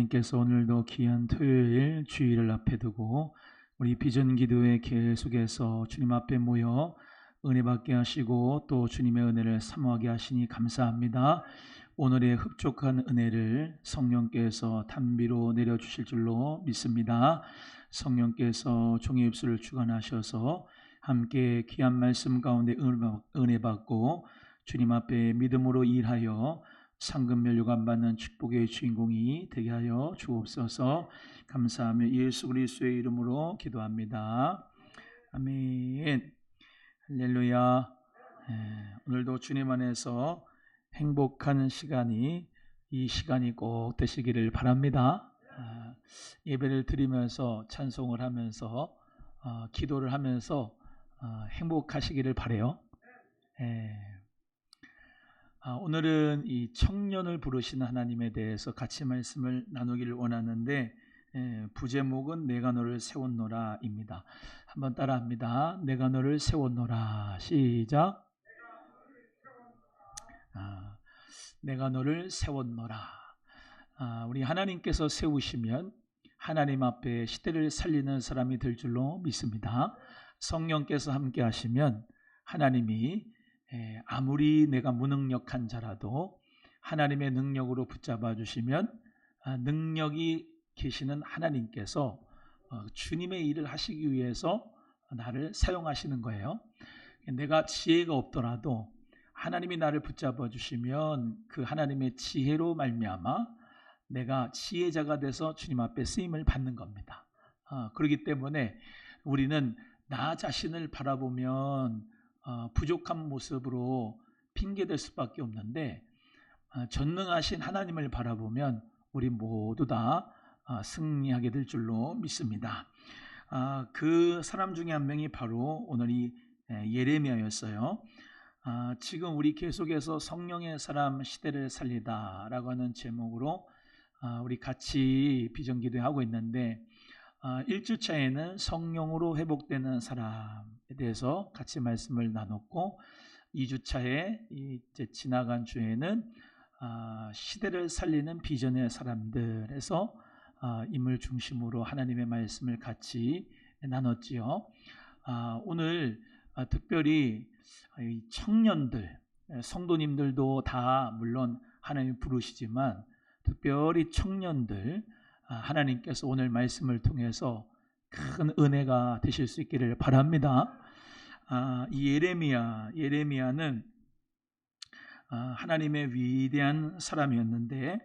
하나님께서 오늘도 귀한 토요일 주일을 앞에 두고 우리 비전기도회 계속해서 주님 앞에 모여 은혜 받게 하시고 또 주님의 은혜를 사모하게 하시니 감사합니다. 오늘의 흡족한 은혜를 성령께서 단비로 내려주실 줄로 믿습니다. 성령께서 종의 입술을 주관하셔서 함께 귀한 말씀 가운데 은혜 받고 주님 앞에 믿음으로 일하여 상급 면류관 받는 축복의 주인공이 되게 하여 주옵소서. 감사하며 예수 그리스도의 이름으로 기도합니다. 아멘. 할렐루야. 오늘도 주님 안에서 행복한 시간이 이 시간이 꼭 되시기를 바랍니다. 예배를 드리면서 찬송을 하면서 기도를 하면서 행복하시기를 바라요. 오늘은 이 청년을 부르신 하나님에 대해서 같이 말씀을 나누기를 원하는데 부제목은 내가 너를 세웠노라입니다. 한번 따라합니다. 내가 너를 세웠노라. 시작. 내가 너를 세웠노라. 우리 하나님께서 세우시면 하나님 앞에 시대를 살리는 사람이 될 줄로 믿습니다. 성령께서 함께 하시면 하나님이 아무리 내가 무능력한 자라도 하나님의 능력으로 붙잡아 주시면 능력이 계시는 하나님께서 주님의 일을 하시기 위해서 나를 사용하시는 거예요. 내가 지혜가 없더라도 하나님이 나를 붙잡아 주시면 그 하나님의 지혜로 말미암아 내가 지혜자가 돼서 주님 앞에 쓰임을 받는 겁니다. 그렇기 때문에 우리는 나 자신을 바라보면 부족한 모습으로 핑계댈 수밖에 없는데 전능하신 하나님을 바라보면 우리 모두 다 승리하게 될 줄로 믿습니다. 그 사람 중에 한 명이 바로 오늘 이 예레미야였어요. 지금 우리 계속해서 성령의 사람 시대를 살리다 라고 하는 제목으로 우리 같이 비전기도하고 있는데 1주차에는 성령으로 회복되는 사람에 대해서 같이 말씀을 나눴고 2주차에 이제 지나간 주에는 시대를 살리는 비전의 사람들에서 임을 중심으로 하나님의 말씀을 같이 나눴지요. 오늘 특별히 청년들, 성도님들도 다 물론 하나님이 부르시지만 특별히 청년들 하나님께서 오늘 말씀을 통해서 큰 은혜가 되실 수 있기를 바랍니다. 이 예레미야는 하나님의 위대한 사람이었는데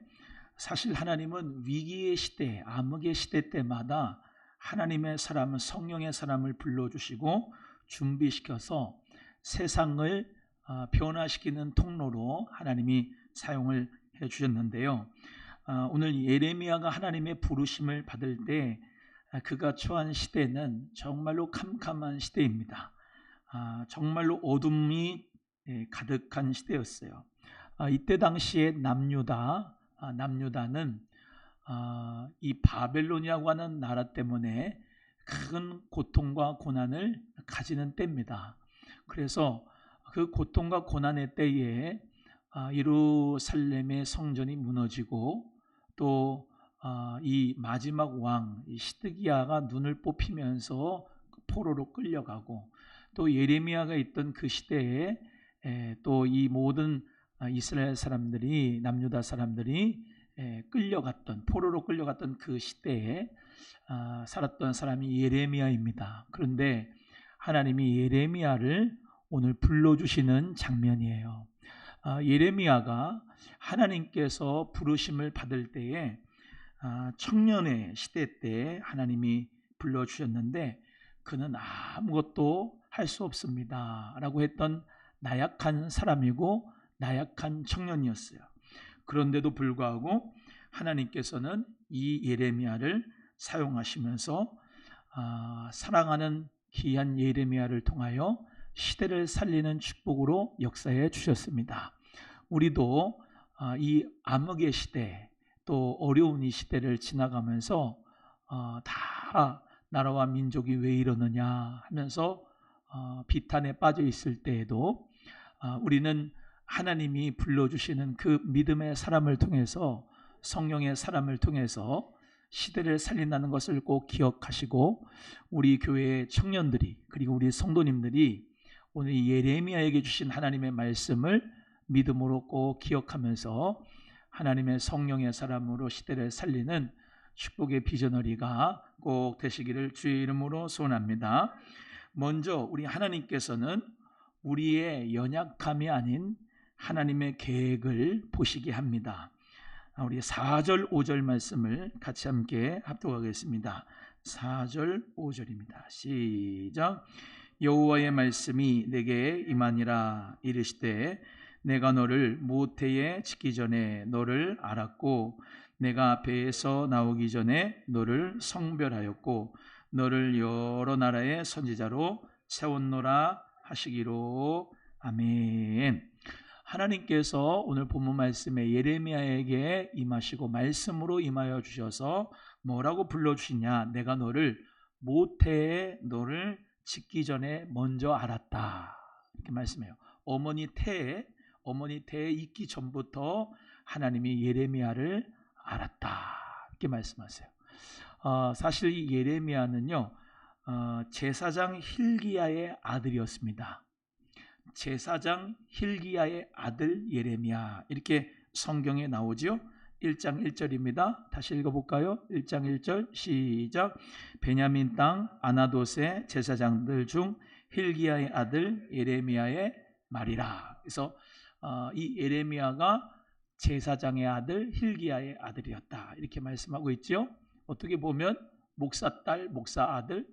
사실 하나님은 위기의 시대, 암흑의 시대 때마다 하나님의 사람은 성령의 사람을 불러주시고 준비시켜서 세상을 변화시키는 통로로 하나님이 사용을 해주셨는데요. 오늘 예레미야가 하나님의 부르심을 받을 때 그가 처한 시대는 정말로 캄캄한 시대입니다. 정말로 어둠이 가득한 시대였어요. 이때 당시에 남유다는 이 바벨론이라고 하는 나라 때문에 큰 고통과 고난을 가지는 때입니다. 그래서 그 고통과 고난의 때에 예루살렘의 성전이 무너지고 또 이 마지막 왕 시드기야가 눈을 뽑히면서 포로로 끌려가고 또 예레미야가 있던 그 시대에 또 이 모든 이스라엘 사람들이 남유다 사람들이 포로로 끌려갔던 그 시대에 살았던 사람이 예레미야입니다. 그런데 하나님이 예레미야를 오늘 불러주시는 장면이에요. 예레미야가 하나님께서 부르심을 받을 때에 청년의 시대 때 하나님이 불러주셨는데 그는 아무것도 할 수 없습니다 라고 했던 나약한 사람이고 나약한 청년이었어요. 그런데도 불구하고 하나님께서는 이 예레미야를 사용하시면서 사랑하는 귀한 예레미야를 통하여 시대를 살리는 축복으로 역사해 주셨습니다. 우리도 이 암흑의 시대 또 어려운 이 시대를 지나가면서 다 나라와 민족이 왜 이러느냐 하면서 비탄에 빠져 있을 때에도 우리는 하나님이 불러주시는 그 믿음의 사람을 통해서 성령의 사람을 통해서 시대를 살린다는 것을 꼭 기억하시고, 우리 교회의 청년들이 그리고 우리 성도님들이 오늘 예레미야에게 주신 하나님의 말씀을 믿음으로 꼭 기억하면서 하나님의 성령의 사람으로 시대를 살리는 축복의 비전너리가 꼭 되시기를 주의 이름으로 소원합니다. 먼저 우리 하나님께서는 우리의 연약함이 아닌 하나님의 계획을 보시게 합니다. 우리 4절 5절 말씀을 같이 함께 합독하겠습니다. 4절 5절입니다. 시작. 여호와의 말씀이 내게 임하니라. 이르시되 내가 너를 모태에 짓기 전에 너를 알았고 내가 배에서 나오기 전에 너를 성별하였고 너를 여러 나라의 선지자로 세웠노라 하시기로. 아멘. 하나님께서 오늘 본문 말씀에 예레미야에게 임하시고 말씀으로 임하여 주셔서 뭐라고 불러주시냐? 내가 너를 모태에 너를 짓기 전에 먼저 알았다, 이렇게 말씀해요. 어머니 태에 있기 전부터 하나님이 예레미야를 알았다, 이렇게 말씀하세요. 사실 이 예레미야는요, 제사장 힐기야의 아들이었습니다. 제사장 힐기야의 아들 예레미야, 이렇게 성경에 나오죠. 1장 1절입니다. 다시 읽어볼까요? 1장 1절 시작. 베냐민 땅 아나돗의 제사장들 중 힐기야의 아들 예레미야의 말이라. 그래서 이 예레미야가 제사장의 아들 힐기야의 아들이었다, 이렇게 말씀하고 있죠. 어떻게 보면 목사 딸 목사 아들,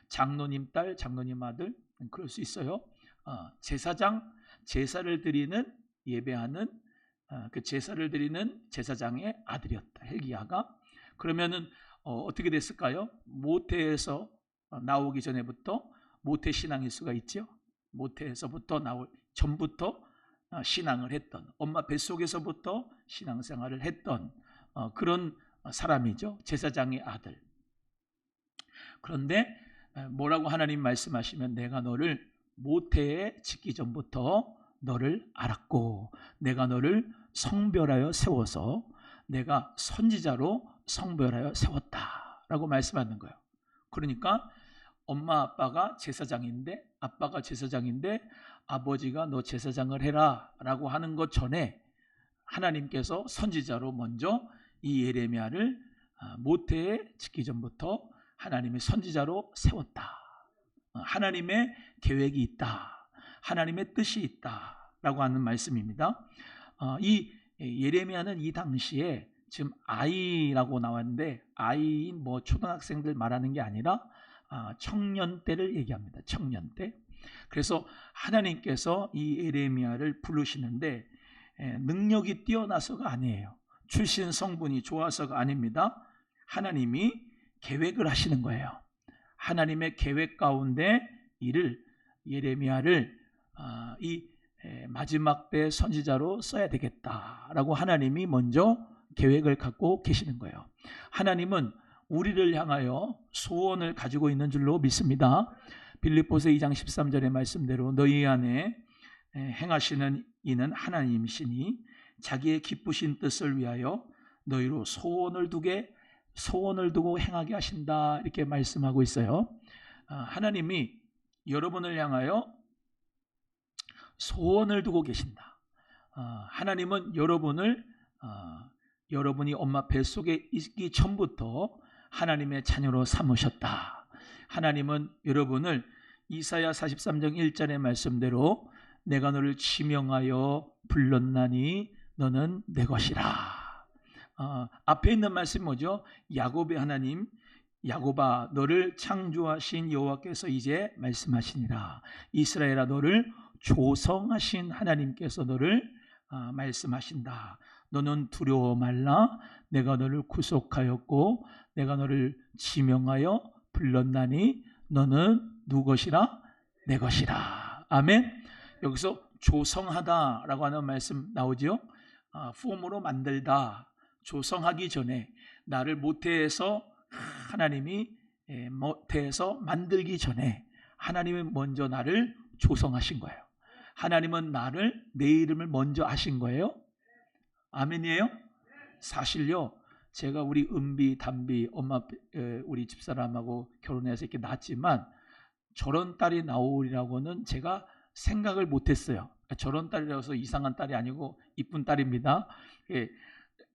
장로님 딸 장로님 아들, 그럴 수 있어요. 제사를 드리는 예배하는 그 제사를 드리는 제사장의 아들이었다, 힐기야가. 그러면은 어떻게 됐을까요? 모태에서 나오기 전에부터 모태 신앙일 수가 있죠. 모태에서부터 나올 전부터 신앙을 했던, 엄마 뱃속에서부터 신앙생활을 했던 그런 사람이죠, 제사장의 아들. 그런데 뭐라고 하나님 말씀하시면 내가 너를 모태에 짓기 전부터 너를 알았고 내가 너를 성별하여 세워서 내가 선지자로 성별하여 세웠다라고 말씀하는 거예요. 그러니까 엄마 아빠가 제사장인데, 아빠가 제사장인데 아버지가 너 제사장을 해라 라고 하는 것 전에 하나님께서 선지자로 먼저 이 예레미야를 모태에 짓기 전부터 하나님의 선지자로 세웠다. 하나님의 계획이 있다, 하나님의 뜻이 있다 라고 하는 말씀입니다. 이 예레미야는 이 당시에 지금 아이라고 나왔는데, 아이인 뭐 초등학생들 말하는 게 아니라 청년 때를 얘기합니다. 청년 때. 그래서 하나님께서 이 예레미야를 부르시는데 능력이 뛰어나서가 아니에요. 출신 성분이 좋아서가 아닙니다. 하나님이 계획을 하시는 거예요. 하나님의 계획 가운데 이를 예레미야를 이 마지막 때 선지자로 써야 되겠다라고 하나님이 먼저 계획을 갖고 계시는 거예요. 하나님은 우리를 향하여 소원을 가지고 있는 줄로 믿습니다. 빌립보서 2장 13절의 말씀대로 너희 안에 행하시는 이는 하나님이시니 자기의 기쁘신 뜻을 위하여 너희로 소원을 두고 행하게 하신다, 이렇게 말씀하고 있어요. 하나님이 여러분을 향하여 소원을 두고 계신다. 하나님은 여러분이 엄마 뱃속에 있기 전부터 하나님의 자녀로 삼으셨다. 하나님은 여러분을 이사야 43장 1절의 말씀대로 내가 너를 지명하여 불렀나니 너는 내 것이라. 앞에 있는 말씀이 뭐죠? 야곱의 하나님, 야곱아 너를 창조하신 여호와께서 이제 말씀하시니라. 이스라엘아 너를 조성하신 하나님께서 너를 말씀하신다. 너는 두려워 말라. 내가 너를 구속하였고 내가 너를 지명하여 불렀나니 너는 누구 것이라? 내 것이라. 아멘. 여기서 조성하다라고 하는 말씀 나오죠. 폼으로 만들다. 조성하기 전에 나를 모태에서 하나님이 모태에서 만들기 전에 하나님이 먼저 나를 조성하신 거예요. 하나님은 내 이름을 먼저 아신 거예요. 아멘이에요? 사실요, 제가 우리 은비, 단비, 엄마, 우리 집사람하고 결혼해서 이렇게 낳았지만 저런 딸이 나오리라고는 제가 생각을 못했어요. 저런 딸이라서 이상한 딸이 아니고 이쁜 딸입니다. 예,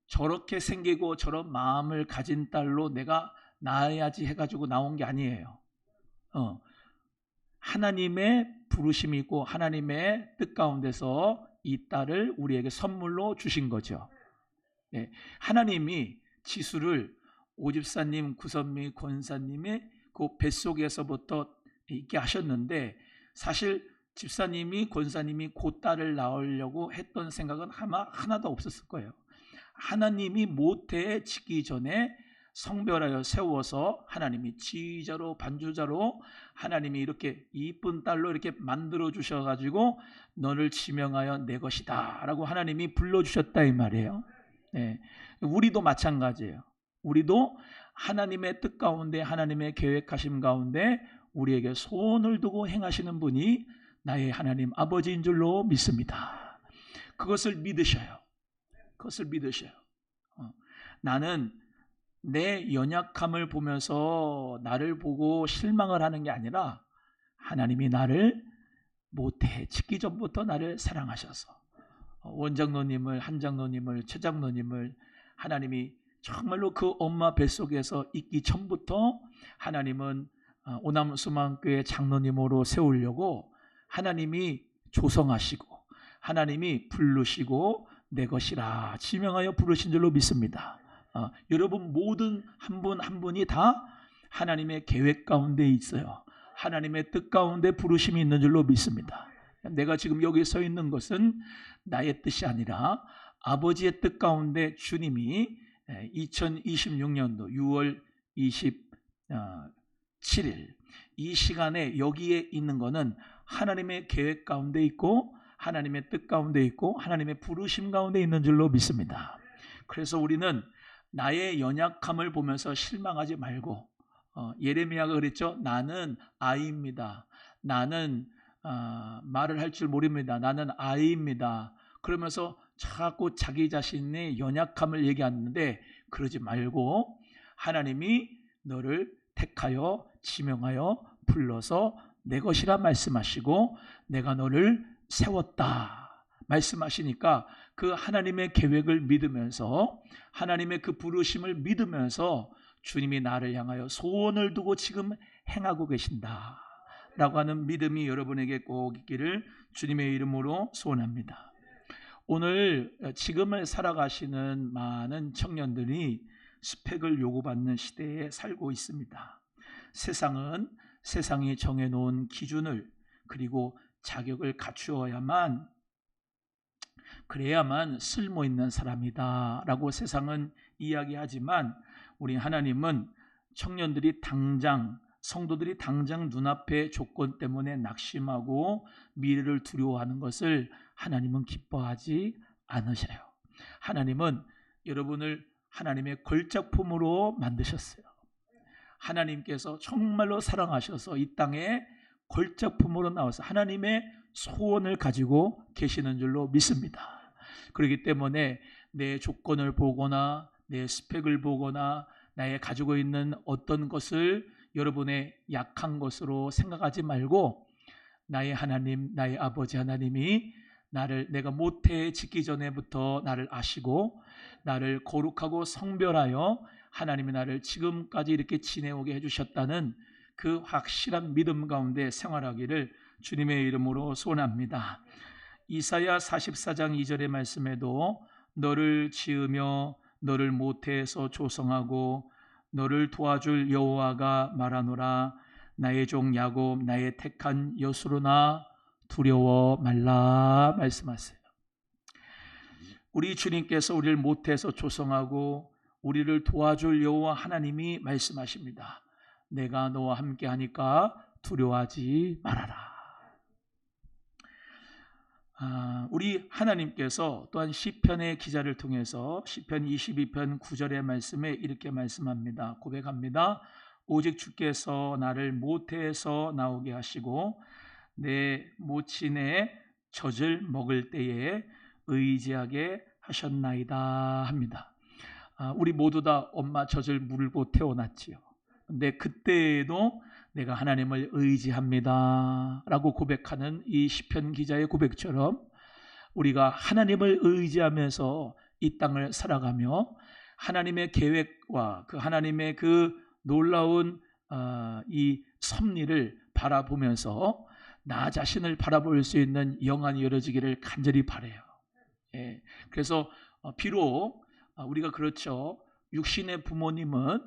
저렇게 생기고 저런 마음을 가진 딸로 내가 낳아야지 해가지고 나온 게 아니에요. 하나님의 부르심이 있고 하나님의 뜻 가운데서 이 딸을 우리에게 선물로 주신 거죠. 예, 하나님이 지수를 오집사님, 구선미 권사님의 그 뱃속에서부터 있게 하셨는데 사실 집사님이 권사님이 그 딸을 낳으려고 했던 생각은 아마 하나도 없었을 거예요. 하나님이 모태에 짓기 전에 성별하여 세워서 하나님이 지휘자로 반주자로 하나님이 이렇게 이쁜 딸로 이렇게 만들어 주셔가지고 너를 지명하여 내 것이다 라고 하나님이 불러주셨다 이 말이에요. 네. 우리도 마찬가지예요. 우리도 하나님의 뜻 가운데 하나님의 계획하심 가운데 우리에게 손을 두고 행하시는 분이 나의 하나님 아버지인 줄로 믿습니다. 그것을 믿으셔요. 그것을 믿으셔요. 나는 내 연약함을 보면서 나를 보고 실망을 하는 게 아니라 하나님이 나를 모태 짓기 전부터 나를 사랑하셔서 원장로님을, 한장로님을, 최장로님을 하나님이 정말로 그 엄마 뱃속에서 있기 전부터 하나님은 오남수만교회 장로님으로 세우려고 하나님이 조성하시고 하나님이 부르시고 내 것이라 지명하여 부르신 줄로 믿습니다. 여러분 모든 한 분 한 분이 다 하나님의 계획 가운데 있어요. 하나님의 뜻 가운데 부르심이 있는 줄로 믿습니다. 내가 지금 여기 서 있는 것은 나의 뜻이 아니라 아버지의 뜻 가운데 주님이 2026년도 6월 27일 이 시간에 여기에 있는 것은 하나님의 계획 가운데 있고 하나님의 뜻 가운데 있고 하나님의 부르심 가운데 있는 줄로 믿습니다. 그래서 우리는 나의 연약함을 보면서 실망하지 말고 예레미야가 그랬죠. 나는 아이입니다. 나는 말을 할 줄 모릅니다. 나는 아이입니다. 그러면서 자꾸 자기 자신의 연약함을 얘기하는데 그러지 말고 하나님이 너를 택하여 지명하여 불러서 내 것이라 말씀하시고 내가 너를 세웠다 말씀하시니까 그 하나님의 계획을 믿으면서 하나님의 그 부르심을 믿으면서 주님이 나를 향하여 소원을 두고 지금 행하고 계신다 라고 하는 믿음이 여러분에게 꼭 있기를 주님의 이름으로 소원합니다. 오늘 지금을 살아가시는 많은 청년들이 스펙을 요구받는 시대에 살고 있습니다. 세상은 세상이 정해놓은 기준을 그리고 자격을 갖추어야만 그래야만 쓸모있는 사람이다 라고 세상은 이야기하지만 우리 하나님은 청년들이 당장 성도들이 당장 눈앞의 조건 때문에 낙심하고 미래를 두려워하는 것을 하나님은 기뻐하지 않으셔요. 하나님은 여러분을 하나님의 걸작품으로 만드셨어요. 하나님께서 정말로 사랑하셔서 이 땅에 걸작품으로 나와서 하나님의 소원을 가지고 계시는 줄로 믿습니다. 그렇기 때문에 내 조건을 보거나 내 스펙을 보거나 나의 가지고 있는 어떤 것을 여러분의 약한 것으로 생각하지 말고 나의 하나님, 나의 아버지 하나님이 나를 내가 모태에 짓기 전에부터 나를 아시고 나를 거룩하고 성별하여 하나님이 나를 지금까지 이렇게 지내오게 해주셨다는 그 확실한 믿음 가운데 생활하기를 주님의 이름으로 소원합니다. 이사야 44장 2절의 말씀에도 너를 지으며 너를 모태에서 조성하고 너를 도와줄 여호와가 말하노라 나의 종 야곱 나의 택한 여수로나 두려워 말라 말씀하세요. 우리 주님께서 우리를 모태에서 조성하고 우리를 도와줄 여호와 하나님이 말씀하십니다. 내가 너와 함께 하니까 두려워하지 말아라. 우리 하나님께서 또한 시편의 기자를 통해서 시편 22편 9절의 말씀에 이렇게 말씀합니다. 고백합니다. 오직 주께서 나를 모태에서 나오게 하시고 내 모친의 젖을 먹을 때에 의지하게 하셨나이다 합니다. 우리 모두 다 엄마 젖을 물고 태어났지요. 근데 그때에도 내가 하나님을 의지합니다 라고 고백하는 이 시편 기자의 고백처럼 우리가 하나님을 의지하면서 이 땅을 살아가며 하나님의 계획과 그 하나님의 그 놀라운 이 섭리를 바라보면서 나 자신을 바라볼 수 있는 영안이 열어지기를 간절히 바라요. 예, 그래서 비록 우리가 그렇죠. 육신의 부모님은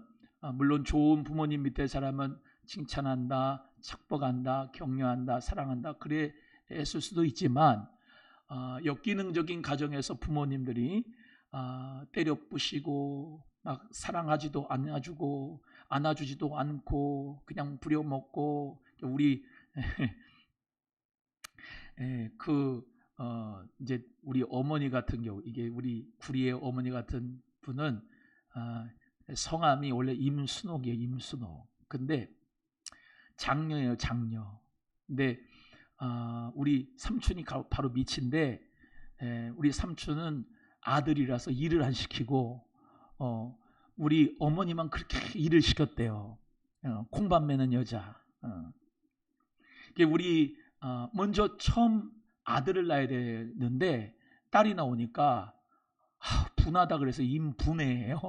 물론 좋은 부모님 밑에 자라면 칭찬한다, 축복한다, 격려한다, 사랑한다 그래 했을 수도 있지만 역기능적인 가정에서 부모님들이 때려 부시고 막 사랑하지도 않아주고 안아주지도 않고 그냥 부려먹고 우리 이제 우리 어머니 같은 경우 이게 우리 구리의 어머니 같은 분은 성함이 원래 임순옥이에요. 임순옥. 근데 장녀예요. 장녀. 근데 우리 삼촌이 바로 밑인데 우리 삼촌은 아들이라서 일을 안 시키고 우리 어머니만 그렇게 일을 시켰대요. 콩밥 매는 여자. 우리 먼저 처음 아들을 낳아야 되는데 딸이 나오니까 분하다 그래서 임분해예요.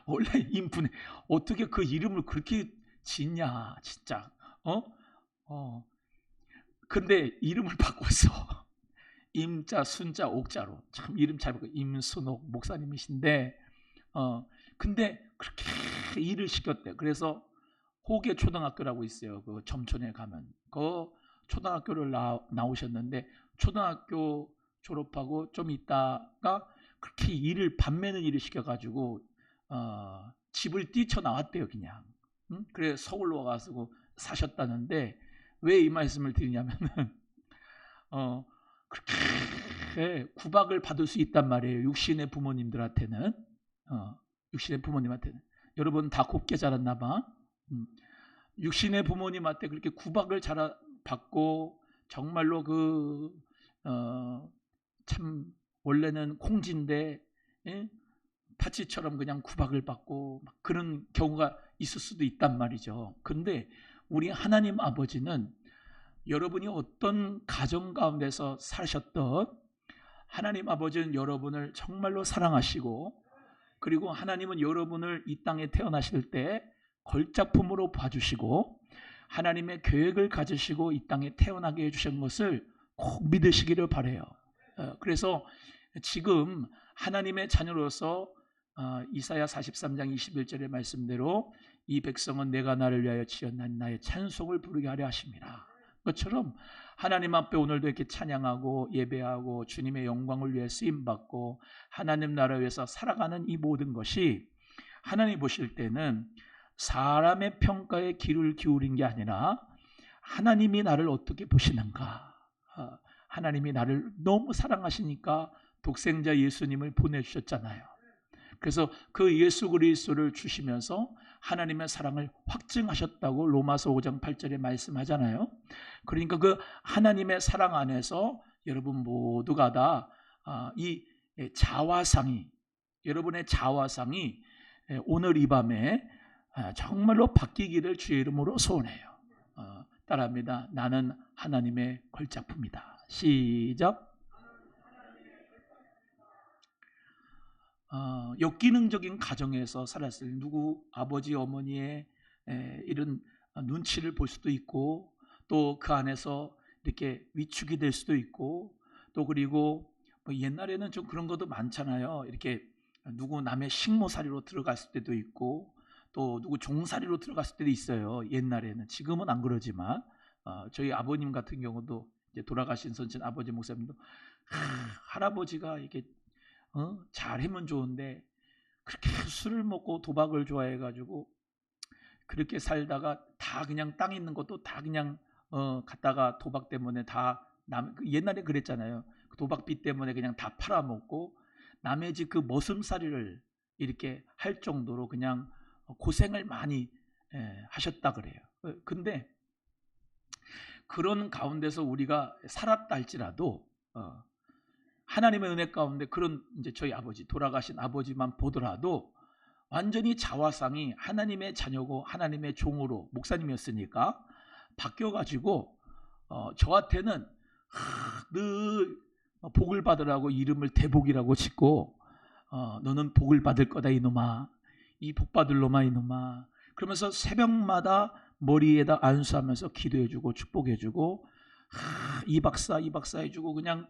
원래 임분해. 어떻게 그 이름을 그렇게 짓냐 진짜. 근데 이름을 바꿨어. 임자 순자 옥자로. 참 이름 잘 바꿔. 임순옥 목사님이신데 근데 그렇게 일을 시켰대. 그래서 호계 초등학교라고 있어요. 그 점촌에 가면 그 초등학교를 나오셨는데 초등학교 졸업하고 좀 있다가 그렇게 일을 밤매는 일을 시켜가지고 집을 뛰쳐나왔대요. 그냥. 그래 서울로 와가지고 사셨다는데 왜 이 말씀을 드리냐면은 그렇게 구박을 받을 수 있단 말이에요. 육신의 부모님들한테는. 육신의 부모님한테는. 여러분 다 곱게 자랐나 봐. 육신의 부모님한테 그렇게 구박을 받고 정말로 참 원래는 콩지인데 파치처럼 그냥 구박을 받고 막 그런 경우가 있을 수도 있단 말이죠. 근데 우리 하나님 아버지는 여러분이 어떤 가정 가운데서 사셨던 하나님 아버지는 여러분을 정말로 사랑하시고 그리고 하나님은 여러분을 이 땅에 태어나실 때 걸작품으로 봐주시고 하나님의 계획을 가지시고 이 땅에 태어나게 해주신 것을 꼭 믿으시기를 바라요. 그래서 지금 하나님의 자녀로서 이사야 43장 21절의 말씀대로 이 백성은 내가 나를 위하여 지었나니 나의 찬송을 부르게 하려 하심이라. 것처럼 하나님 앞에 오늘도 이렇게 찬양하고 예배하고 주님의 영광을 위해 쓰임받고 하나님 나라를 위해서 살아가는 이 모든 것이 하나님 보실 때는 사람의 평가에 귀를 기울인 게 아니라 하나님이 나를 어떻게 보시는가. 하나님이 나를 너무 사랑하시니까 독생자 예수님을 보내주셨잖아요. 그래서 그 예수 그리스도를 주시면서 하나님의 사랑을 확증하셨다고 로마서 5장 8절에 말씀하잖아요. 그러니까 그 하나님의 사랑 안에서 여러분 모두가 다 이 자화상이 여러분의 자화상이 오늘 이 밤에 정말로 바뀌기를 주의 이름으로 소원해요. 따라합니다. 나는 하나님의 걸작품이다. 시작. 역기능적인 가정에서 살았을 누구 아버지 어머니의 이런 눈치를 볼 수도 있고 또 그 안에서 이렇게 위축이 될 수도 있고 또 그리고 뭐 옛날에는 좀 그런 것도 많잖아요. 이렇게 누구 남의 식모살이로 들어갔을 때도 있고 또 누구 종살이로 들어갔을 때도 있어요. 옛날에는. 지금은 안 그러지만 저희 아버님 같은 경우도 이제 돌아가신 선친 아버지 목사님도 할아버지가 이게 잘하면 좋은데 그렇게 술을 먹고 도박을 좋아해가지고 그렇게 살다가 다 그냥 땅 있는 것도 다 그냥 갖다가 도박 때문에 다 옛날에 그랬잖아요. 도박빚 때문에 그냥 다 팔아먹고 남의 집 그 머슴살이를 이렇게 할 정도로 그냥 고생을 많이 하셨다 그래요. 근데 그런 가운데서 우리가 살았다 할지라도 하나님의 은혜 가운데 그런 이제 저희 아버지, 돌아가신 아버지만 보더라도 완전히 자화상이 하나님의 자녀고 하나님의 종으로, 목사님이었으니까 바뀌어가지고 저한테는 늘 복을 받으라고 이름을 대복이라고 짓고, 너는 복을 받을 거다 이놈아, 이 복 받을 놈아 이놈아, 그러면서 새벽마다 머리에다 안수하면서 기도해주고 축복해주고, 이 박사 이 박사 해주고, 그냥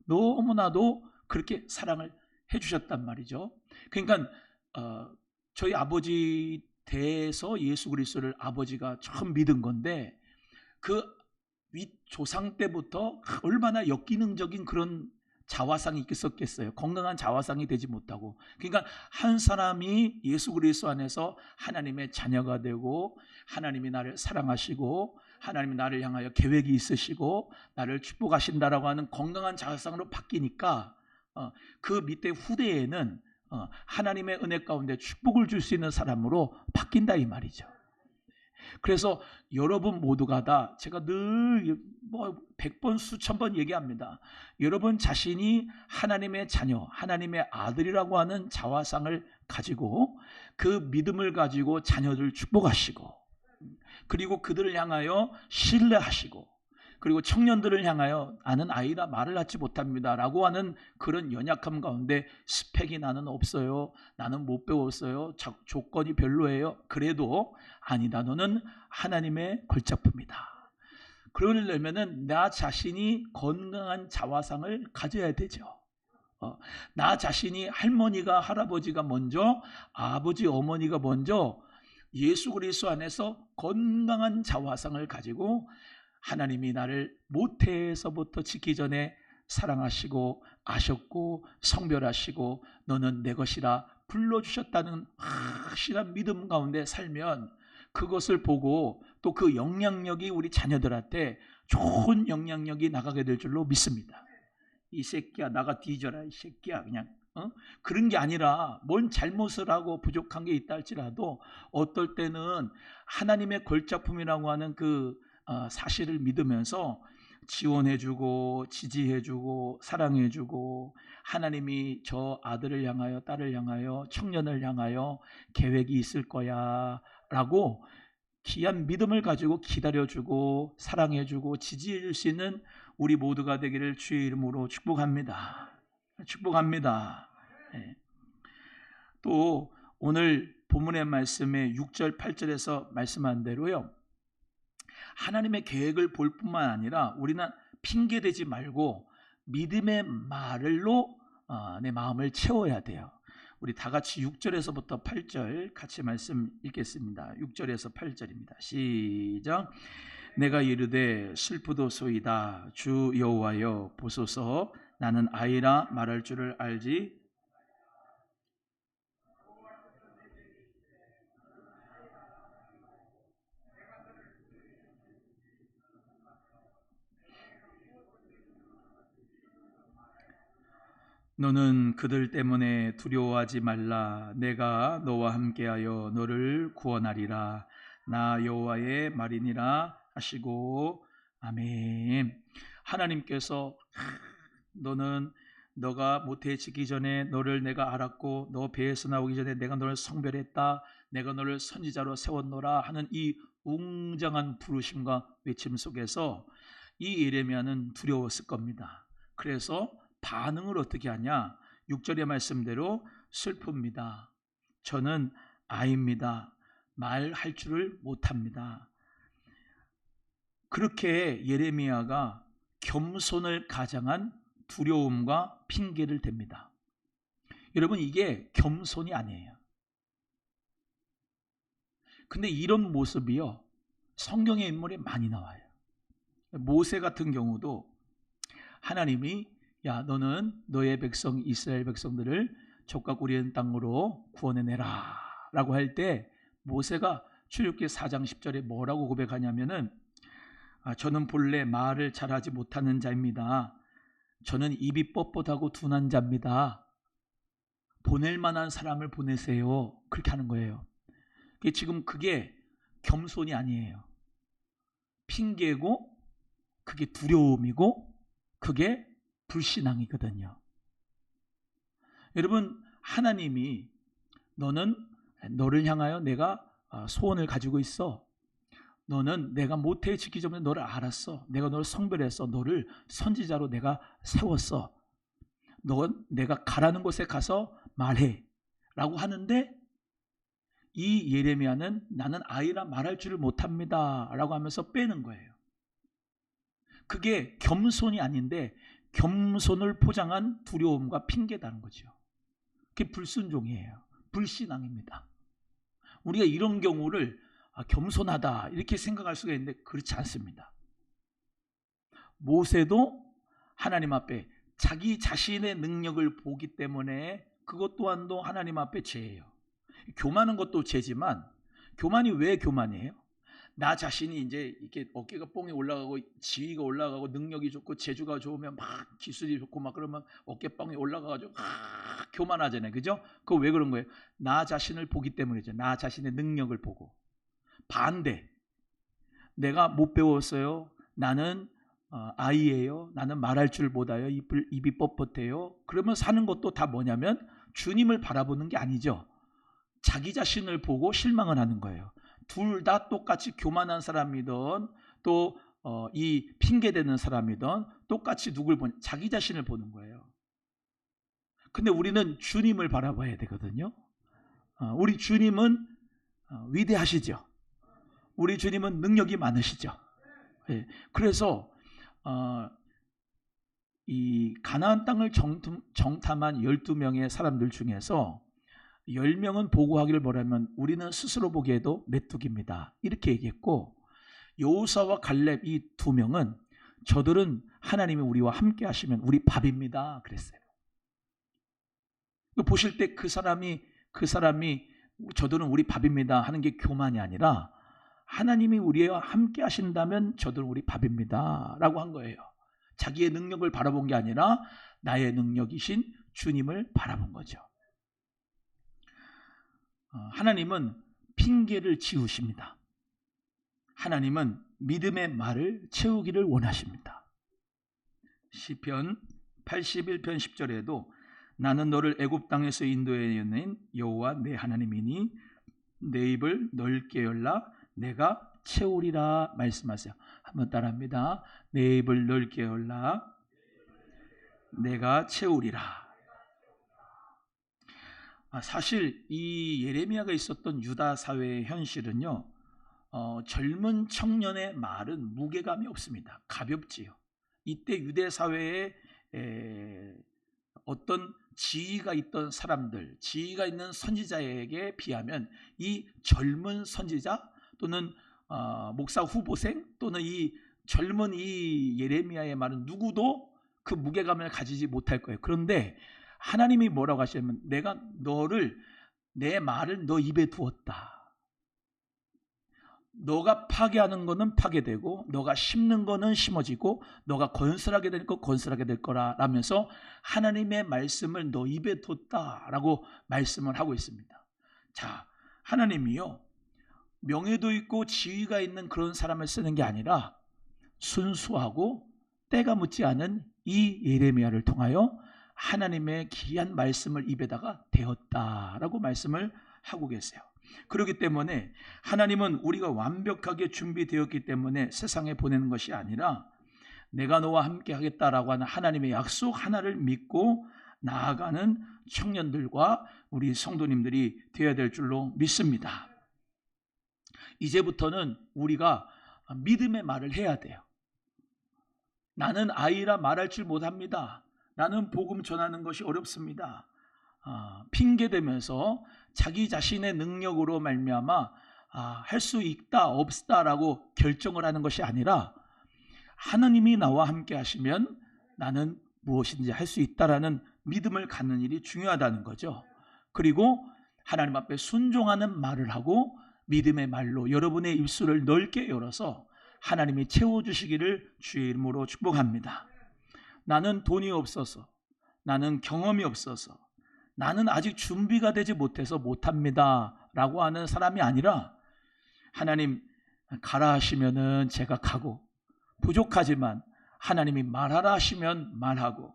너무나도 그렇게 사랑을 해주셨단 말이죠. 그러니까 저희 아버지 대에서 예수 그리스도를 아버지가 처음 믿은 건데, 그 윗조상 때부터 얼마나 역기능적인 그런 자화상이 있었겠어요. 건강한 자화상이 되지 못하고. 그러니까 한 사람이 예수 그리스도 안에서 하나님의 자녀가 되고, 하나님이 나를 사랑하시고, 하나님이 나를 향하여 계획이 있으시고 나를 축복하신다라고 하는 건강한 자화상으로 바뀌니까 그 밑에 후대에는 하나님의 은혜 가운데 축복을 줄 수 있는 사람으로 바뀐다 이 말이죠. 그래서 여러분 모두가 다, 제가 늘 100번 수천 번 얘기합니다. 여러분 자신이 하나님의 자녀, 하나님의 아들이라고 하는 자화상을 가지고 그 믿음을 가지고 자녀들 축복하시고, 그리고 그들을 향하여 신뢰하시고, 그리고 청년들을 향하여 나는 아이라 말을 낳지 못합니다 라고 하는 그런 연약함 가운데, 스펙이 나는 없어요, 나는 못 배웠어요, 조건이 별로예요, 그래도 아니다, 너는 하나님의 걸작품이다. 그러려면 나 자신이 건강한 자화상을 가져야 되죠. 나 자신이, 할머니가 할아버지가 먼저, 아버지 어머니가 먼저 예수 그리스도 안에서 건강한 자화상을 가지고 하나님이 나를 모태에서부터 짓기 전에 사랑하시고 아셨고 성별하시고 너는 내 것이라 불러주셨다는 확실한 믿음 가운데 살면, 그것을 보고 또 그 영향력이 우리 자녀들한테 좋은 영향력이 나가게 될 줄로 믿습니다. 이 새끼야 나가 뒤져라, 이 새끼야, 그냥 그런 게 아니라, 뭔 잘못을 하고 부족한 게 있다 할지라도 어떨 때는 하나님의 걸작품이라고 하는 그 사실을 믿으면서 지원해주고 지지해주고 사랑해주고, 하나님이 저 아들을 향하여 딸을 향하여 청년을 향하여 계획이 있을 거야 라고 귀한 믿음을 가지고 기다려주고 사랑해주고 지지해줄 수 있는 우리 모두가 되기를 주의 이름으로 축복합니다. 축복합니다. 네. 또 오늘 본문의 말씀에 6절 8절에서 말씀한 대로요, 하나님의 계획을 볼 뿐만 아니라 우리는 핑계대지 말고 믿음의 말로 내 마음을 채워야 돼요. 우리 다 같이 6절에서부터 8절 같이 말씀 읽겠습니다. 6절에서 8절입니다. 시작. 내가 이르되 슬프도소이다. 주 여호와여 보소서. 나는 아이라 말할 줄을 알지. 너는 그들 때문에 두려워하지 말라. 내가 너와 함께하여 너를 구원하리라. 나 여호와의 말이니라 하시고. 아멘. 하나님께서 너가 모태에 지기 전에 너를 내가 알았고, 너 배에서 나오기 전에 내가 너를 성별했다, 내가 너를 선지자로 세웠노라 하는 이 웅장한 부르심과 외침 속에서 이 예레미야는 두려웠을 겁니다. 그래서 반응을 어떻게 하냐? 6절의 말씀대로 슬픕니다. 저는 아이입니다. 말할 줄을 못합니다. 그렇게 예레미야가 겸손을 가장한 두려움과 핑계를 댑니다. 여러분, 이게 겸손이 아니에요. 근데 이런 모습이요, 성경의 인물에 많이 나와요. 모세 같은 경우도 하나님이 야, 너는 너의 백성 이스라엘 백성들을 족과 꿀이 있는 땅으로 구원해내라 라고 할 때, 모세가 출애굽기 4장 10절에 뭐라고 고백하냐면은, 저는 본래 말을 잘하지 못하는 자입니다. 저는 입이 뻣뻣하고 둔한 자입니다. 보낼 만한 사람을 보내세요. 그렇게 하는 거예요. 지금 그게 겸손이 아니에요. 핑계고, 그게 두려움이고, 그게 불신앙이거든요. 여러분, 하나님이 너를 향하여 내가 소원을 가지고 있어. 너는 내가 모태에 지키기 전에 너를 알았어. 내가 너를 성별했어. 너를 선지자로 내가 세웠어. 넌 내가 가라는 곳에 가서 말해 라고 하는데, 이 예레미야는 나는 아이라 말할 줄을 못합니다 라고 하면서 빼는 거예요. 그게 겸손이 아닌데 겸손을 포장한 두려움과 핑계다는 거죠. 그게 불순종이에요. 불신앙입니다. 우리가 이런 경우를 겸손하다 이렇게 생각할 수가 있는데 그렇지 않습니다. 모세도 하나님 앞에 자기 자신의 능력을 보기 때문에 그것 또한도 하나님 앞에 죄예요. 교만한 것도 죄지만, 교만이 왜 교만이에요? 나 자신이 이제 이렇게 어깨가 뽕이 올라가고 지위가 올라가고 능력이 좋고 재주가 좋으면 막 기술이 좋고 막 그러면 어깨뽕이 올라가가지고 교만하잖아요. 그죠? 그거 왜 그런 거예요? 나 자신을 보기 때문이죠. 나 자신의 능력을 보고. 반대, 내가 못 배웠어요. 나는 아이예요. 나는 말할 줄 못해요. 입이 뻣뻣해요. 그러면 사는 것도 다 뭐냐면 주님을 바라보는 게 아니죠. 자기 자신을 보고 실망을 하는 거예요. 둘 다 똑같이 교만한 사람이든 또 이 핑계대는 사람이든 똑같이 누굴 보냐? 자기 자신을 보는 거예요. 근데 우리는 주님을 바라봐야 되거든요. 우리 주님은 위대하시죠. 우리 주님은 능력이 많으시죠. 예. 그래서 이 가나안 땅을 정탐한 12명의 사람들 중에서 10명은 보고하기를 뭐라면 우리는 스스로 보기에도 메뚜기입니다 이렇게 얘기했고, 여호수아와 갈렙 이 두 명은 저들은 하나님이 우리와 함께 하시면 우리 밥입니다 그랬어요. 보실 때 그 사람이 저들은 우리 밥입니다 하는 게 교만이 아니라 하나님이 우리와 함께 하신다면 저들은 우리 밥입니다 라고 한 거예요. 자기의 능력을 바라본 게 아니라 나의 능력이신 주님을 바라본 거죠. 하나님은 핑계를 지우십니다. 하나님은 믿음의 말을 채우기를 원하십니다. 시편 81편 10절에도 나는 너를 애굽 땅에서 인도해낸 여호와 내 하나님이니 내 입을 넓게 열라 내가 채우리라 말씀하세요. 한번 따라합니다. 내 입을 넓게 열라 내가 채우리라. 사실 이 예레미야가 있었던 유다 사회의 현실은요, 젊은 청년의 말은 무게감이 없습니다. 가볍지요. 이때 유대 사회에 어떤 지위가 있던 사람들, 지위가 있는 선지자에게 비하면 이 젊은 선지자 또는 목사 후보생 또는 이 젊은 이 예레미야의 말은 누구도 그 무게감을 가지지 못할 거예요. 그런데 하나님이 뭐라고 하시냐면 내가 내 말을 너 입에 두었다. 너가 파괴하는 거는 파괴되고 너가 심는 거는 심어지고 너가 건설하게 될 거 건설하게 될 거라 라면서 하나님의 말씀을 너 입에 뒀다라고 말씀을 하고 있습니다. 자, 하나님이요 명예도 있고 지위가 있는 그런 사람을 쓰는 게 아니라 순수하고 때가 묻지 않은 이 예레미야를 통하여 하나님의 귀한 말씀을 입에다가 대었다라고 말씀을 하고 계세요. 그렇기 때문에 하나님은 우리가 완벽하게 준비되었기 때문에 세상에 보내는 것이 아니라 내가 너와 함께 하겠다라고 하는 하나님의 약속 하나를 믿고 나아가는 청년들과 우리 성도님들이 되어야 될 줄로 믿습니다. 이제부터는 우리가 믿음의 말을 해야 돼요. 나는 아이라 말할 줄 못합니다. 나는 복음 전하는 것이 어렵습니다. 핑계대면서 자기 자신의 능력으로 말미암아 할 수 있다 없다라고 결정을 하는 것이 아니라 하나님이 나와 함께 하시면 나는 무엇인지 할 수 있다라는 믿음을 갖는 일이 중요하다는 거죠. 그리고 하나님 앞에 순종하는 말을 하고 믿음의 말로 여러분의 입술을 넓게 열어서 하나님이 채워주시기를 주의 이름으로 축복합니다. 나는 돈이 없어서, 나는 경험이 없어서, 나는 아직 준비가 되지 못해서 못합니다 라고 하는 사람이 아니라 하나님 가라 하시면은 제가 가고, 부족하지만 하나님이 말하라 하시면 말하고,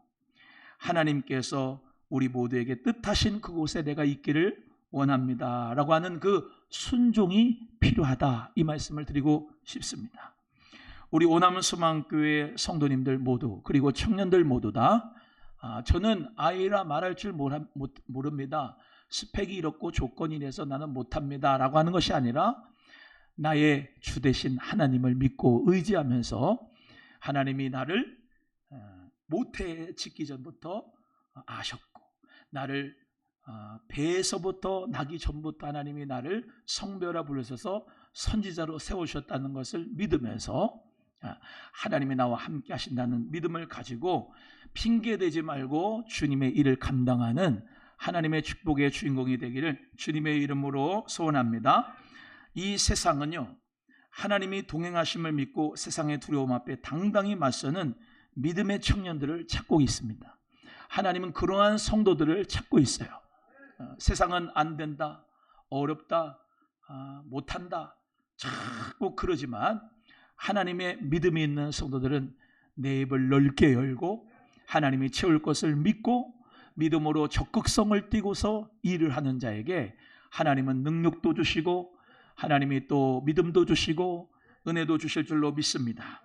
하나님께서 우리 모두에게 뜻하신 그곳에 내가 있기를 원합니다 라고 하는 그 순종이 필요하다, 이 말씀을 드리고 싶습니다. 우리 오남은 소망교회 성도님들 모두, 그리고 청년들 모두 다 저는 아이라 말할 줄 모릅니다, 스펙이 이렇고 조건이 이래서 나는 못합니다 라고 하는 것이 아니라 나의 주 되신 하나님을 믿고 의지하면서 하나님이 나를 모태에 짓기 전부터 아셨고, 나를 배에서부터 나기 전부터 하나님이 나를 성별아 부르셔서 선지자로 세우셨다는 것을 믿으면서 하나님이 나와 함께 하신다는 믿음을 가지고 핑계대지 말고 주님의 일을 감당하는 하나님의 축복의 주인공이 되기를 주님의 이름으로 소원합니다. 이 세상은요, 하나님이 동행하심을 믿고 세상의 두려움 앞에 당당히 맞서는 믿음의 청년들을 찾고 있습니다. 하나님은 그러한 성도들을 찾고 있어요. 세상은 안 된다, 어렵다, 못한다 자꾸 그러지만 하나님의 믿음이 있는 성도들은 내 입을 넓게 열고 하나님이 채울 것을 믿고 믿음으로 적극성을 띠고서 일을 하는 자에게 하나님은 능력도 주시고 하나님이 또 믿음도 주시고 은혜도 주실 줄로 믿습니다.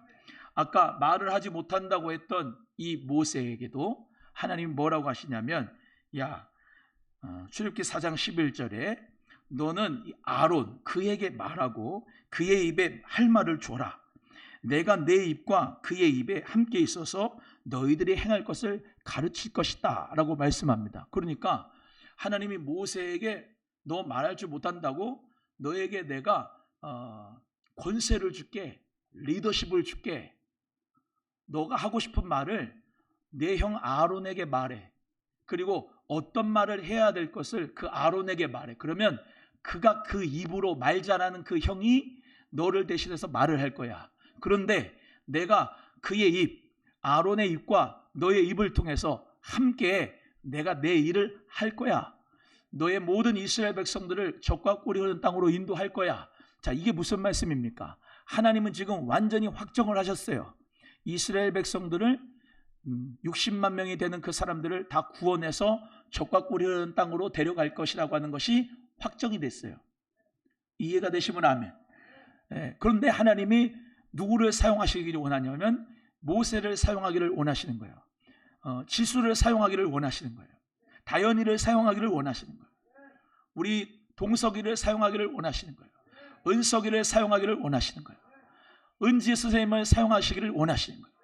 아까 말을 하지 못한다고 했던 이 모세에게도 하나님이 뭐라고 하시냐면, 출애굽기 4장 11절에 너는 아론 그에게 말하고 그의 입에 할 말을 줘라. 내가 내 입과 그의 입에 함께 있어서 너희들이 행할 것을 가르칠 것이다 라고 말씀합니다. 그러니까 하나님이 모세에게 너 말할 줄 못한다고 너에게 내가 권세를 줄게, 리더십을 줄게. 너가 하고 싶은 말을 내 형 아론에게 말해. 그리고 어떤 말을 해야 될 것을 그 아론에게 말해. 그러면 그가 그 입으로 말 잘하는 그 형이 너를 대신해서 말을 할 거야. 그런데 내가 그의 입, 아론의 입과 너의 입을 통해서 함께 내가 내 일을 할 거야. 너의 모든 이스라엘 백성들을 적과 꿀이 흐르는 땅으로 인도할 거야. 자, 이게 무슨 말씀입니까? 하나님은 지금 완전히 확정을 하셨어요. 이스라엘 백성들을 60만 명이 되는 그 사람들을 다 구원해서 적과 꿀이 흐르는 땅으로 데려갈 것이라고 하는 것이 확정이 됐어요. 이해가 되시면 아멘. 그런데 하나님이 누구를 사용하시기를 원하냐면 모세를 사용하기를 원하시는 거예요. 지수를 사용하기를 원하시는 거예요. 다연이를 사용하기를 원하시는 거예요. 우리 동석이를 사용하기를 원하시는 거예요. 은석이를 사용하기를 원하시는 거예요. 은지 선생님을 사용하시기를 원하시는 거예요.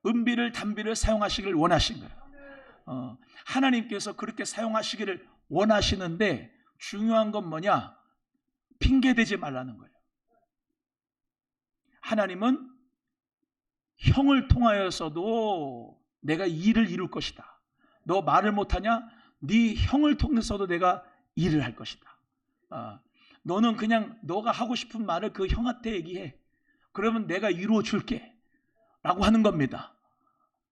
은비를 단비를 사용하시기를 원하시는 거예요. 하나님께서 그렇게 사용하시기를 원하시는데 중요한 건 뭐냐? 핑계대지 말라는 거예요. 하나님은 형을 통하여서도 내가 일을 이룰 것이다. 너 말을 못하냐? 네 형을 통해서도 내가 일을 할 것이다. 너는 그냥 너가 하고 싶은 말을 그 형한테 얘기해. 그러면 내가 이루어 줄게 라고 하는 겁니다.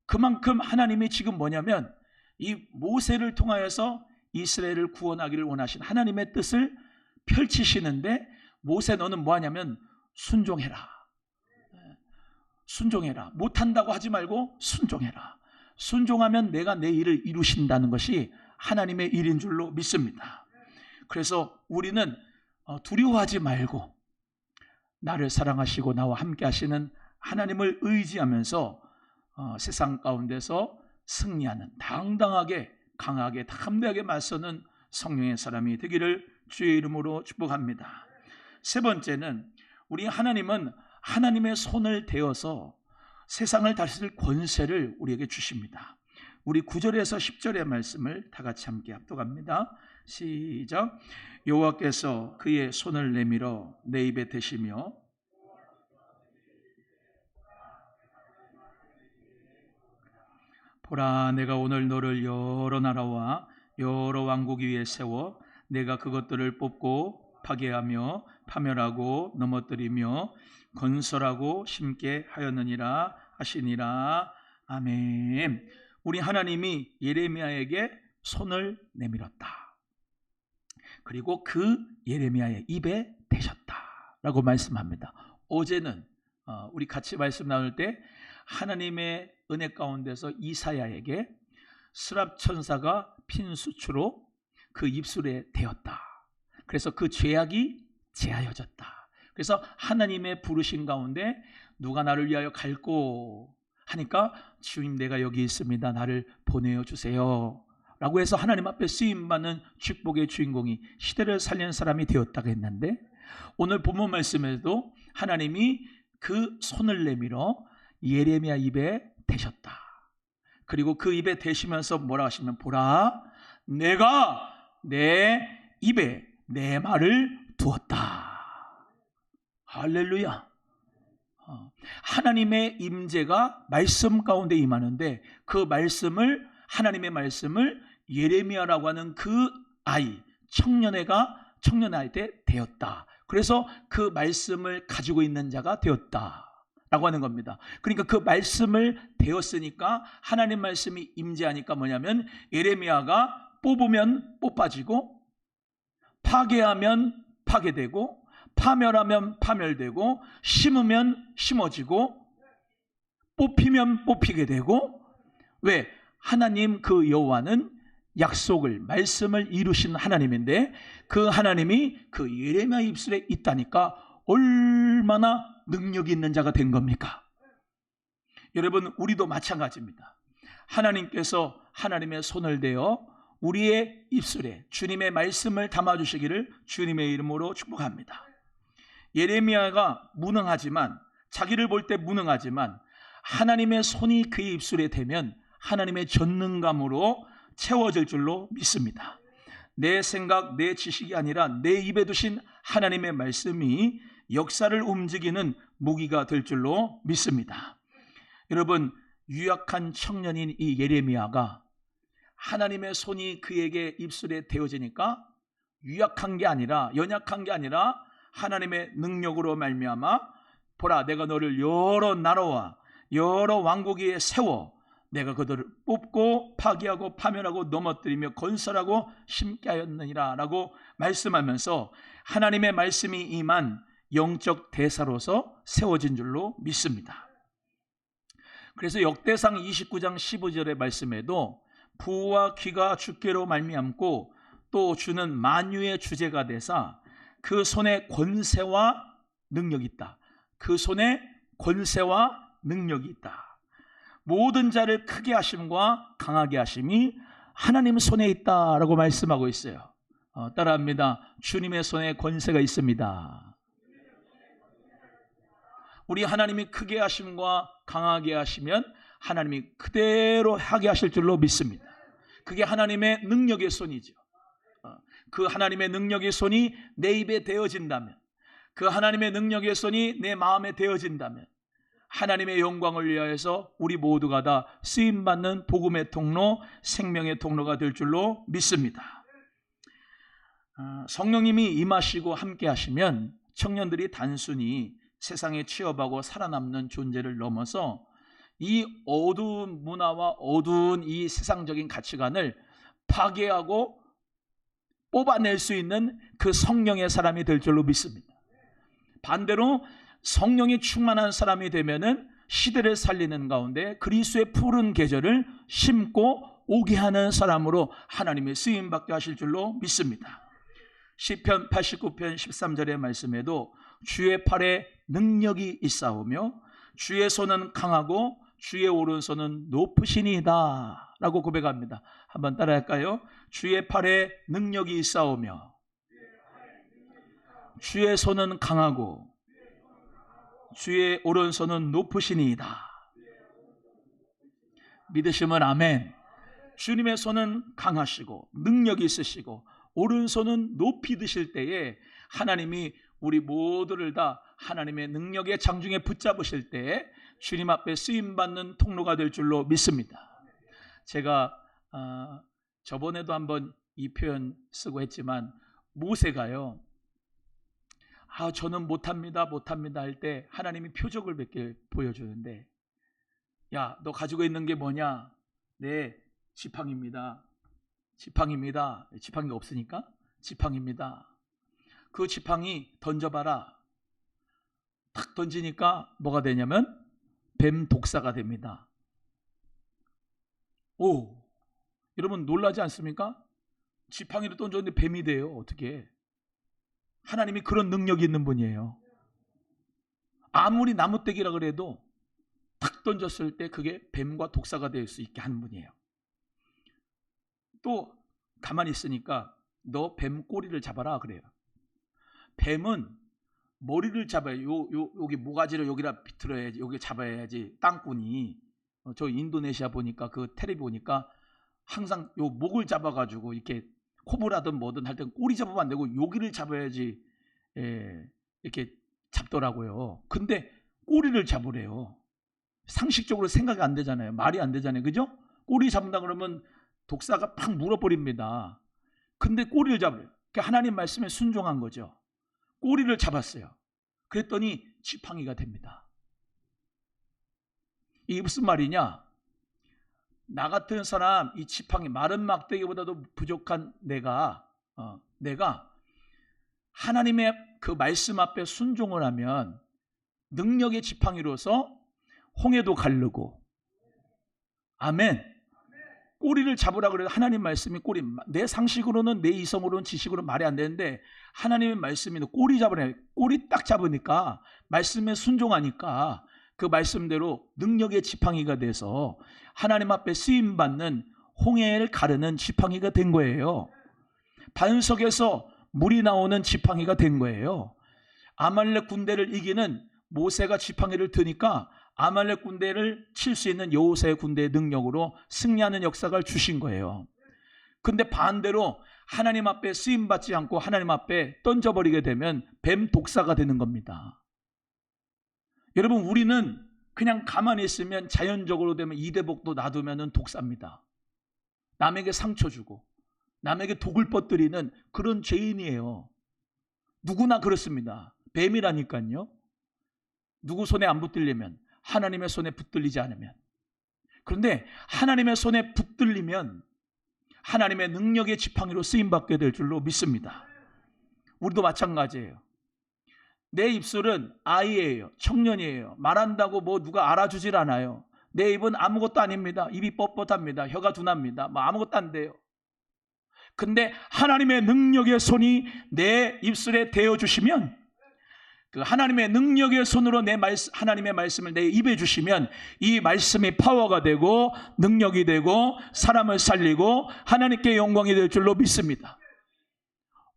그만큼 하나님이 지금 뭐냐면 이 모세를 통하여서 이스라엘을 구원하기를 원하신 하나님의 뜻을 펼치시는데, 모세 너는 뭐하냐면 순종해라. 순종해라. 못한다고 하지 말고 순종해라. 순종하면 내가 내 일을 이루신다는 것이 하나님의 일인 줄로 믿습니다. 그래서 우리는 두려워하지 말고 나를 사랑하시고 나와 함께 하시는 하나님을 의지하면서 세상 가운데서 승리하는, 당당하게 강하게 담대하게 맞서는 성령의 사람이 되기를 주의 이름으로 축복합니다. 세 번째는 우리 하나님은 하나님의 손을 대어서 세상을 다스릴 권세를 우리에게 주십니다. 우리 9절에서 10절의 말씀을 다 같이 함께 합독합니다. 시작. 여호와께서 그의 손을 내밀어 내 입에 대시며 보라, 내가 오늘 너를 여러 나라와 여러 왕국 위에 세워 내가 그것들을 뽑고 파괴하며 파멸하고 넘어뜨리며 건설하고 심게 하였느니라 하시니라. 아멘. 우리 하나님이 예레미야에게 손을 내밀었다. 그리고 그 예레미야의 입에 대셨다라고 말씀합니다. 어제는 우리 같이 말씀 나눌 때 하나님의 은혜 가운데서 이사야에게 스랍 천사가 핀 수초로 그 입술에 대었다. 그래서 그 죄악이 제하여졌다. 그래서 하나님의 부르신 가운데 누가 나를 위하여 갈꼬 하니까 주님 내가 여기 있습니다. 나를 보내어 주세요 라고 해서 하나님 앞에 쓰임받는 축복의 주인공이 시대를 살리는 사람이 되었다고 했는데, 오늘 본문 말씀에도 하나님이 그 손을 내밀어 예레미야 입에 대셨다. 그리고 그 입에 대시면서 뭐라 하시면, 보라 내가 내 입에 내 말을 두었다. 할렐루야. 하나님의 임재가 말씀 가운데 임하는데, 그 말씀을, 하나님의 말씀을 예레미야라고 하는 그 아이, 청년아이 때 되었다. 그래서 그 말씀을 가지고 있는 자가 되었다 라고 하는 겁니다. 그러니까 그 말씀을 되었으니까 하나님 말씀이 임재하니까 뭐냐면, 예레미야가 뽑으면 뽑아지고, 파괴하면 파괴되고, 파멸하면 파멸되고, 심으면 심어지고, 뽑히면 뽑히게 되고. 왜? 하나님 그 여호와는 약속을, 말씀을 이루신 하나님인데, 그 하나님이 그 예레미야 입술에 있다니까 얼마나 능력이 있는 자가 된 겁니까? 여러분, 우리도 마찬가지입니다. 하나님께서 하나님의 손을 대어 우리의 입술에 주님의 말씀을 담아주시기를 주님의 이름으로 축복합니다. 예레미야가 무능하지만, 자기를 볼 때 무능하지만, 하나님의 손이 그의 입술에 대면 하나님의 전능감으로 채워질 줄로 믿습니다. 내 생각, 내 지식이 아니라 내 입에 두신 하나님의 말씀이 역사를 움직이는 무기가 될 줄로 믿습니다. 여러분, 유약한 청년인 이 예레미야가 하나님의 손이 그에게 입술에 대어지니까 유약한 게 아니라, 연약한 게 아니라 하나님의 능력으로 말미암아, 보라 내가 너를 여러 나라와 여러 왕국 위에 세워 내가 그들을 뽑고 파괴하고 파멸하고 넘어뜨리며 건설하고 심게 하였느니라 라고 말씀하면서 하나님의 말씀이 임한 영적 대사로서 세워진 줄로 믿습니다. 그래서 역대상 29장 15절의 말씀에도 부와 귀가 주께로 말미암고 또 주는 만유의 주제가 되사 그 손에 권세와 능력이 있다. 그 손에 권세와 능력이 있다. 모든 자를 크게 하심과 강하게 하심이 하나님 손에 있다라고 말씀하고 있어요. 따라합니다. 주님의 손에 권세가 있습니다. 우리 하나님이 크게 하심과 강하게 하시면 하나님이 그대로 하게 하실 줄로 믿습니다. 그게 하나님의 능력의 손이죠. 그 하나님의 능력의 손이 내 입에 대어진다면, 그 하나님의 능력의 손이 내 마음에 대어진다면 하나님의 영광을 위하여서 우리 모두가 다 쓰임받는 복음의 통로, 생명의 통로가 될 줄로 믿습니다. 성령님이 임하시고 함께 하시면 청년들이 단순히 세상에 취업하고 살아남는 존재를 넘어서 이 어두운 문화와 어두운 이 세상적인 가치관을 파괴하고 뽑아낼 수 있는 그 성령의 사람이 될 줄로 믿습니다. 반대로 성령이 충만한 사람이 되면은 시대를 살리는 가운데 그리스도의 푸른 계절을 심고 오게 하는 사람으로 하나님의 쓰임받게 하실 줄로 믿습니다. 시편 89편 13절의 말씀에도 주의 팔에 능력이 있사오며 주의 손은 강하고 주의 오른손은 높으시니이다 라고 고백합니다. 한번 따라할까요? 주의 팔에 능력이 있사오며 주의 손은 강하고 주의 오른손은 높으시니이다. 믿으시면 아멘. 주님의 손은 강하시고 능력이 있으시고 오른손은 높이 드실 때에 하나님이 우리 모두를 다 하나님의 능력의 장중에 붙잡으실 때에 주님 앞에 쓰임받는 통로가 될 줄로 믿습니다. 제가 저번에도 한번 이 표현 쓰고 했지만, 모세가요, 저는 못합니다 할 때 하나님이 표적을 몇 개 보여주는데, 야, 너 가지고 있는 게 뭐냐? 네, 지팡이입니다. 지팡이가 없으니까 지팡이입니다. 그 지팡이 던져봐라. 탁 던지니까 뭐가 되냐면 뱀 독사가 됩니다. 오, 여러분 놀라지 않습니까? 지팡이를 던졌는데 뱀이 돼요. 어떻게? 하나님이 그런 능력이 있는 분이에요. 아무리 나무떼기라 그래도 탁 던졌을 때 그게 뱀과 독사가 될 수 있게 하는 분이에요. 또 가만히 있으니까 너 뱀 꼬리를 잡아라 그래요. 뱀은 머리를 잡아요. 여기 모가지를 여기다 비틀어야지, 여기 잡아야지 땅꾼이. 저 인도네시아 보니까 그 텔레비 보니까 항상 요 목을 잡아가지고 이렇게 코브라든 뭐든 할 때 꼬리 잡으면 안 되고 여기를 잡아야지 이렇게 잡더라고요. 근데 꼬리를 잡으래요. 상식적으로 생각이 안 되잖아요. 말이 안 되잖아요. 그죠? 꼬리 잡는다 그러면 독사가 팍 물어버립니다. 근데 꼬리를 잡으래요. 하나님 말씀에 순종한 거죠. 꼬리를 잡았어요. 그랬더니 지팡이가 됩니다. 이게 무슨 말이냐? 나 같은 사람, 이 지팡이, 마른 막대기보다도 부족한 내가 하나님의 그 말씀 앞에 순종을 하면 능력의 지팡이로서 홍해도 가르고, 아멘. 꼬리를 잡으라 그래도 하나님 말씀이 꼬리, 내 상식으로는, 내 이성으로는, 지식으로는 말이 안 되는데 하나님의 말씀이 꼬리 잡으라, 꼬리 딱 잡으니까, 말씀에 순종하니까 그 말씀대로 능력의 지팡이가 돼서 하나님 앞에 쓰임받는 홍해를 가르는 지팡이가 된 거예요. 반석에서 물이 나오는 지팡이가 된 거예요. 아말렉 군대를 이기는 모세가 지팡이를 드니까 아말렉 군대를 칠 수 있는 여호수아의 군대의 능력으로 승리하는 역사를 주신 거예요. 근데 반대로 하나님 앞에 쓰임받지 않고 하나님 앞에 던져버리게 되면 뱀 독사가 되는 겁니다. 여러분, 우리는 그냥 가만히 있으면 자연적으로 되면 이대복도 놔두면 독사입니다. 남에게 상처 주고 남에게 독을 퍼뜨리는 그런 죄인이에요. 누구나 그렇습니다. 뱀이라니까요. 누구 손에 안 붙들리면, 하나님의 손에 붙들리지 않으면. 그런데 하나님의 손에 붙들리면 하나님의 능력의 지팡이로 쓰임받게 될 줄로 믿습니다. 우리도 마찬가지예요. 내 입술은 아이예요. 청년이에요. 말한다고 뭐 누가 알아주질 않아요. 내 입은 아무것도 아닙니다. 입이 뻣뻣합니다. 혀가 둔합니다. 뭐 아무것도 안 돼요. 근데 하나님의 능력의 손이 내 입술에 대어주시면, 그 하나님의 능력의 손으로 하나님의 말씀을 내 입에 주시면 이 말씀이 파워가 되고 능력이 되고 사람을 살리고 하나님께 영광이 될 줄로 믿습니다.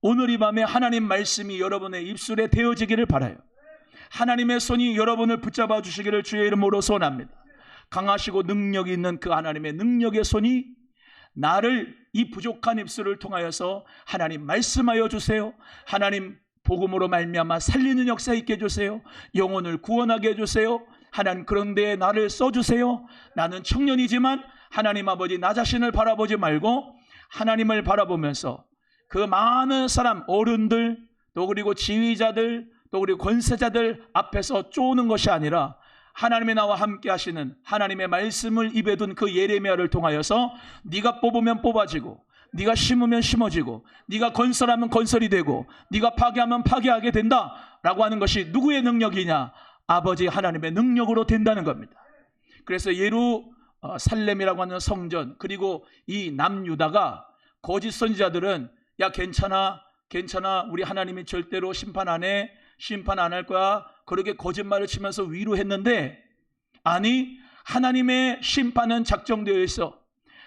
오늘 이 밤에 하나님 말씀이 여러분의 입술에 대어지기를 바라요. 하나님의 손이 여러분을 붙잡아 주시기를 주의 이름으로 소원합니다. 강하시고 능력이 있는 그 하나님의 능력의 손이 나를, 이 부족한 입술을 통하여서 하나님 말씀하여 주세요. 하나님 복음으로 말미암아 살리는 역사 있게 해주세요. 영혼을 구원하게 해주세요. 하나님 그런 데에 나를 써주세요. 나는 청년이지만 하나님 아버지, 나 자신을 바라보지 말고 하나님을 바라보면서 그 많은 사람, 어른들, 또 그리고 지휘자들, 또 그리고 권세자들 앞에서 쪼는 것이 아니라 하나님의 나와 함께 하시는 하나님의 말씀을 입에 둔 그 예레미야를 통하여서 네가 뽑으면 뽑아지고, 네가 심으면 심어지고, 네가 건설하면 건설이 되고, 네가 파괴하면 파괴하게 된다라고 하는 것이 누구의 능력이냐? 아버지 하나님의 능력으로 된다는 겁니다. 그래서 예루살렘이라고 하는 성전, 그리고 이 남유다가 거짓 선지자들은 야 괜찮아 우리 하나님이 절대로 심판 안 해, 심판 안 할 거야, 그렇게 거짓말을 치면서 위로했는데, 아니 하나님의 심판은 작정되어 있어.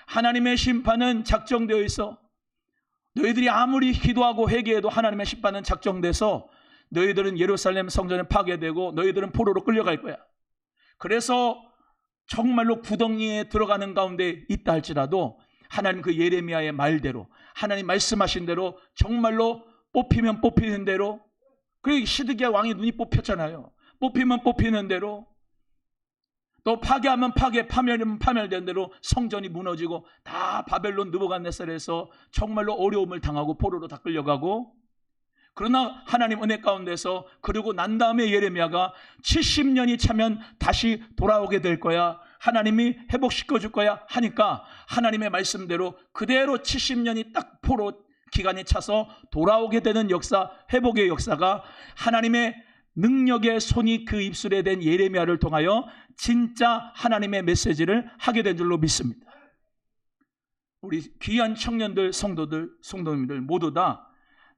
하나님의 심판은 작정되어 있어. 너희들이 아무리 기도하고 회개해도 하나님의 심판은 작정돼서 너희들은 예루살렘 성전에 파괴되고 너희들은 포로로 끌려갈 거야. 그래서 정말로 구덩이에 들어가는 가운데 있다 할지라도 하나님 그 예레미야의 말대로, 하나님 말씀하신 대로 정말로 뽑히면 뽑히는 대로, 그래 시드기야 왕의 눈이 뽑혔잖아요. 뽑히면 뽑히는 대로, 또 파괴하면 파멸하면 파멸된 대로 성전이 무너지고 다 바벨론 느부갓네살에서 정말로 어려움을 당하고 포로로 다 끌려가고, 그러나 하나님 은혜 가운데서 그러고 난 다음에 예레미야가 70년이 차면 다시 돌아오게 될 거야, 하나님이 회복시켜 줄 거야 하니까 하나님의 말씀대로 그대로 70년이 딱 포로 기간이 차서 돌아오게 되는 역사, 회복의 역사가 하나님의 능력의 손이 그 입술에 댄 예레미야를 통하여 진짜 하나님의 메시지를 하게 된 줄로 믿습니다. 우리 귀한 청년들, 성도들, 성도님들 모두 다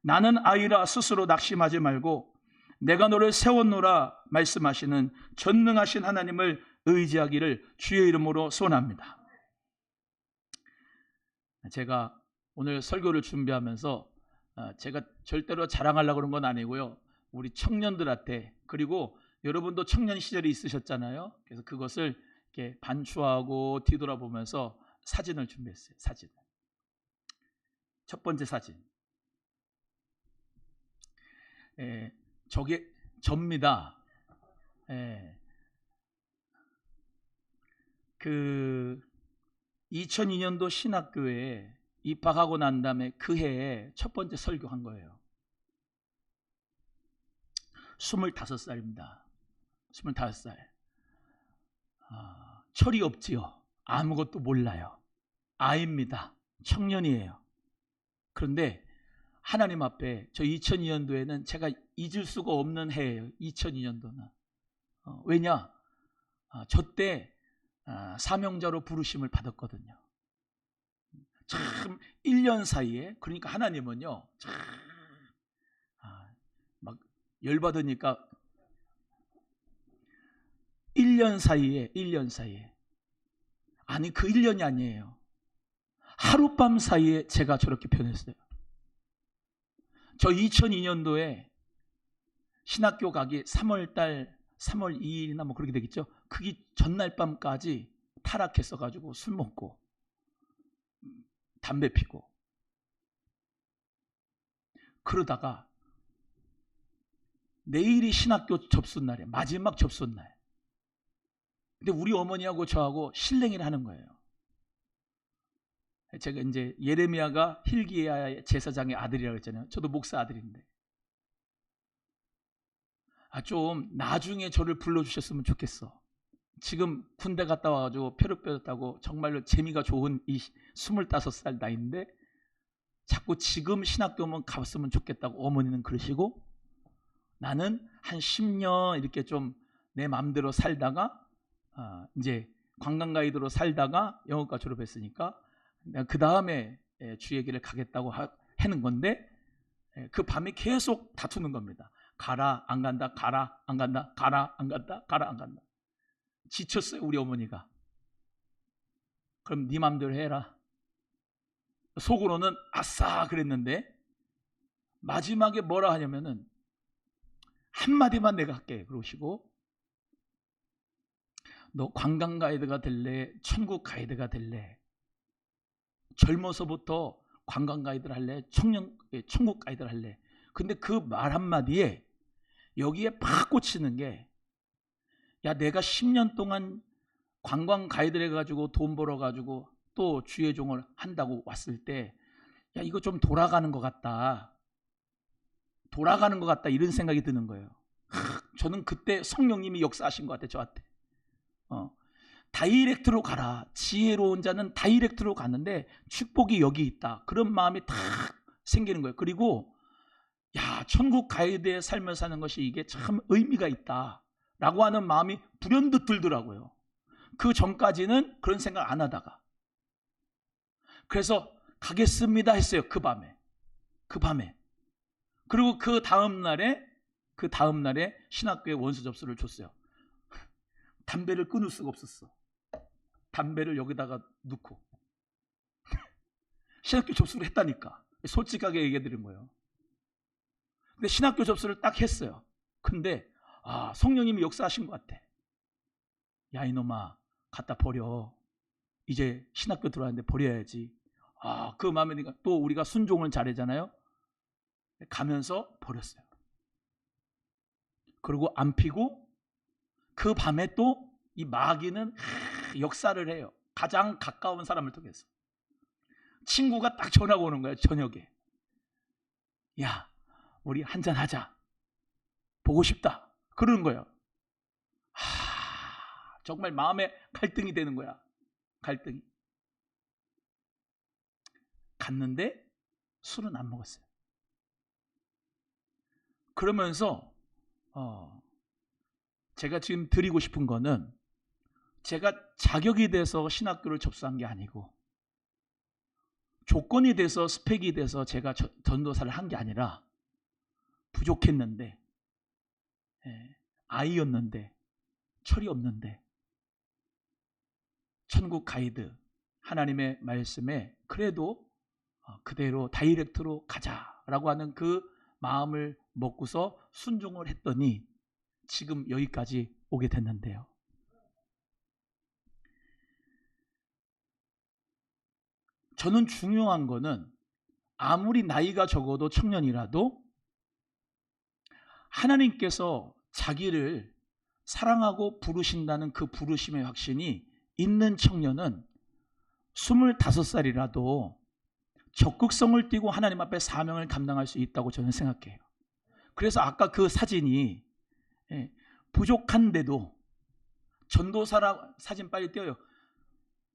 나는 아이라 스스로 낙심하지 말고 내가 너를 세웠노라 말씀하시는 전능하신 하나님을 의지하기를 주의 이름으로 소원합니다. 제가 오늘 설교를 준비하면서 제가 절대로 자랑하려고 그런 건 아니고요. 우리 청년들한테, 그리고 여러분도 청년 시절이 있으셨잖아요. 그래서 그것을 이렇게 반추하고 뒤돌아보면서 사진을 준비했어요. 사진. 첫 번째 사진. 저게 접니다. 그 2002년도 신학교에 입학하고 난 다음에 그 해에 첫 번째 설교한 거예요. 25살입니다. 25살. 철이 없지요. 아무것도 몰라요. 아이입니다. 청년이에요. 그런데 하나님 앞에 저 2002년도에는 제가 잊을 수가 없는 해예요. 2002년도는. 왜냐? 저 때 사명자로 부르심을 받았거든요. 참 1년 사이에, 그러니까 하나님은요, 참 막 열받으니까 1년 사이에 아니 그 1년이 아니에요. 하룻밤 사이에 제가 저렇게 변했어요. 저 2002년도에 신학교 가기 3월 2일이나 뭐 그렇게 되겠죠. 그게 전날 밤까지 타락했어 가지고 술 먹고 담배 피고 그러다가 내일이 신학교 접수 날이에요. 마지막 접수 날. 근데 우리 어머니하고 저하고 실랭이를 하는 거예요. 제가 이제 예레미야가 hil기야 제사장의 아들이라고 했잖아요. 저도 목사 아들인데. 좀 나중에 저를 불러주셨으면 좋겠어. 지금 군대 갔다 와가지고 펴릇펴릇하고 정말로 재미가 좋은 이 25살 나이인데 자꾸 지금 신학교 오면 가봤으면 좋겠다고 어머니는 그러시고, 나는 한 10년 이렇게 좀 내 마음대로 살다가 이제 관광가이드로 살다가 영어과 졸업했으니까 그 다음에 주의 길을 가겠다고 하는 건데, 그 밤에 계속 다투는 겁니다. 가라 안 간다, 가라 안 간다, 가라 안 간다, 가라 안 간다. 지쳤어요 우리 어머니가. 그럼 네 맘대로 해라. 속으로는 아싸 그랬는데 마지막에 뭐라 하냐면은 한마디만 내가 할게 그러시고, 너 관광 가이드가 될래? 천국 가이드가 될래? 젊어서부터 관광 가이드를 할래? 천국 가이드를 할래? 근데 그 말 한마디에 여기에 팍 꽂히는 게, 야 내가 10년 동안 관광 가이드를 해가지고 돈 벌어가지고 또 주의 종을 한다고 왔을 때, 야 이거 좀 돌아가는 것 같다 이런 생각이 드는 거예요. 저는 그때 성령님이 역사하신 것 같아요. 저한테 다이렉트로 가라. 지혜로운 자는 다이렉트로 가는데 축복이 여기 있다. 그런 마음이 탁 생기는 거예요. 그리고 야 천국 가이드의 삶을 사는 것이 이게 참 의미가 있다 라고 하는 마음이 불현듯 들더라고요. 그 전까지는 그런 생각 안 하다가. 그래서 가겠습니다 했어요. 그 밤에. 그리고 그 다음 날에 신학교에 원서 접수를 줬어요. 담배를 끊을 수가 없었어. 담배를 여기다가 넣고 신학교 접수를 했다니까. 솔직하게 얘기해 드린 거예요. 근데 신학교 접수를 딱 했어요. 근데 성령님이 역사하신 것 같아. 야 이놈아 갖다 버려. 이제 신학교 들어왔는데 버려야지. 그 마음에 드니까 또 우리가 순종을 잘하잖아요. 가면서 버렸어요. 그리고 안 피고 그 밤에 또 이 마귀는 역사를 해요. 가장 가까운 사람을 통해서. 친구가 딱 전화가 오는 거예요. 저녁에. 야 우리 한잔 하자. 보고 싶다. 그러는 거예요. 정말 마음에 갈등이 되는 거야. 갈등이. 갔는데 술은 안 먹었어요. 그러면서 제가 지금 드리고 싶은 거는, 제가 자격이 돼서 신학교를 접수한 게 아니고 조건이 돼서 스펙이 돼서 제가 전도사를 한 게 아니라 부족했는데, 아이였는데, 철이 없는데, 천국 가이드 하나님의 말씀에 그래도 그대로 다이렉트로 가자라고 하는 그 마음을 먹고서 순종을 했더니 지금 여기까지 오게 됐는데요. 저는 중요한 거는 아무리 나이가 적어도 청년이라도 하나님께서 자기를 사랑하고 부르신다는 그 부르심의 확신이 있는 청년은 25살이라도 적극성을 띠고 하나님 앞에 사명을 감당할 수 있다고 저는 생각해요. 그래서 아까 그 사진이 부족한데도, 전도사라 사진 빨리 띄워요.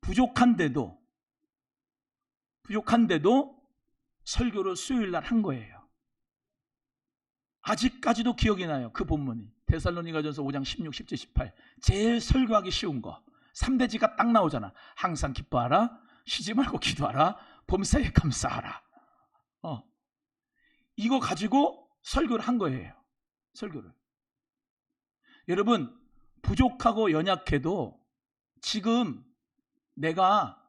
부족한데도 설교를 수요일 날 한 거예요. 아직까지도 기억이 나요. 그 본문이 데살로니가전서 5장 16, 17, 18. 제일 설교하기 쉬운 거 3대지가 딱 나오잖아. 항상 기뻐하라, 쉬지 말고 기도하라, 범사에 감사하라. 이거 가지고 설교를 한 거예요. 설교를. 여러분, 부족하고 연약해도 지금 내가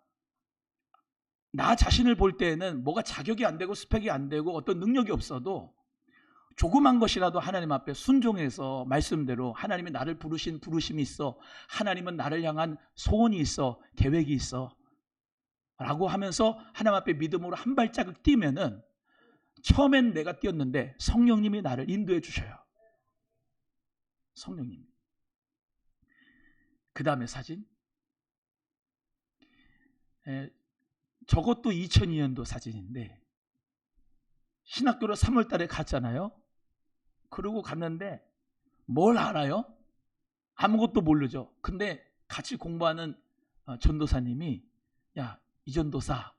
나 자신을 볼 때에는 뭐가 자격이 안 되고 스펙이 안 되고 어떤 능력이 없어도 조그만 것이라도 하나님 앞에 순종해서 말씀대로 하나님이 나를 부르신 부르심이 있어, 하나님은 나를 향한 소원이 있어, 계획이 있어 라고 하면서 하나님 앞에 믿음으로 한 발자국 뛰면은 처음엔 내가 뛰었는데 성령님이 나를 인도해 주셔요. 성령님. 그 다음에 사진, 저것도 2002년도 사진인데 신학교로 3월 달에 갔잖아요. 그러고 갔는데 뭘 알아요? 아무것도 모르죠. 근데 같이 공부하는 전도사님이, 야, 이전도사,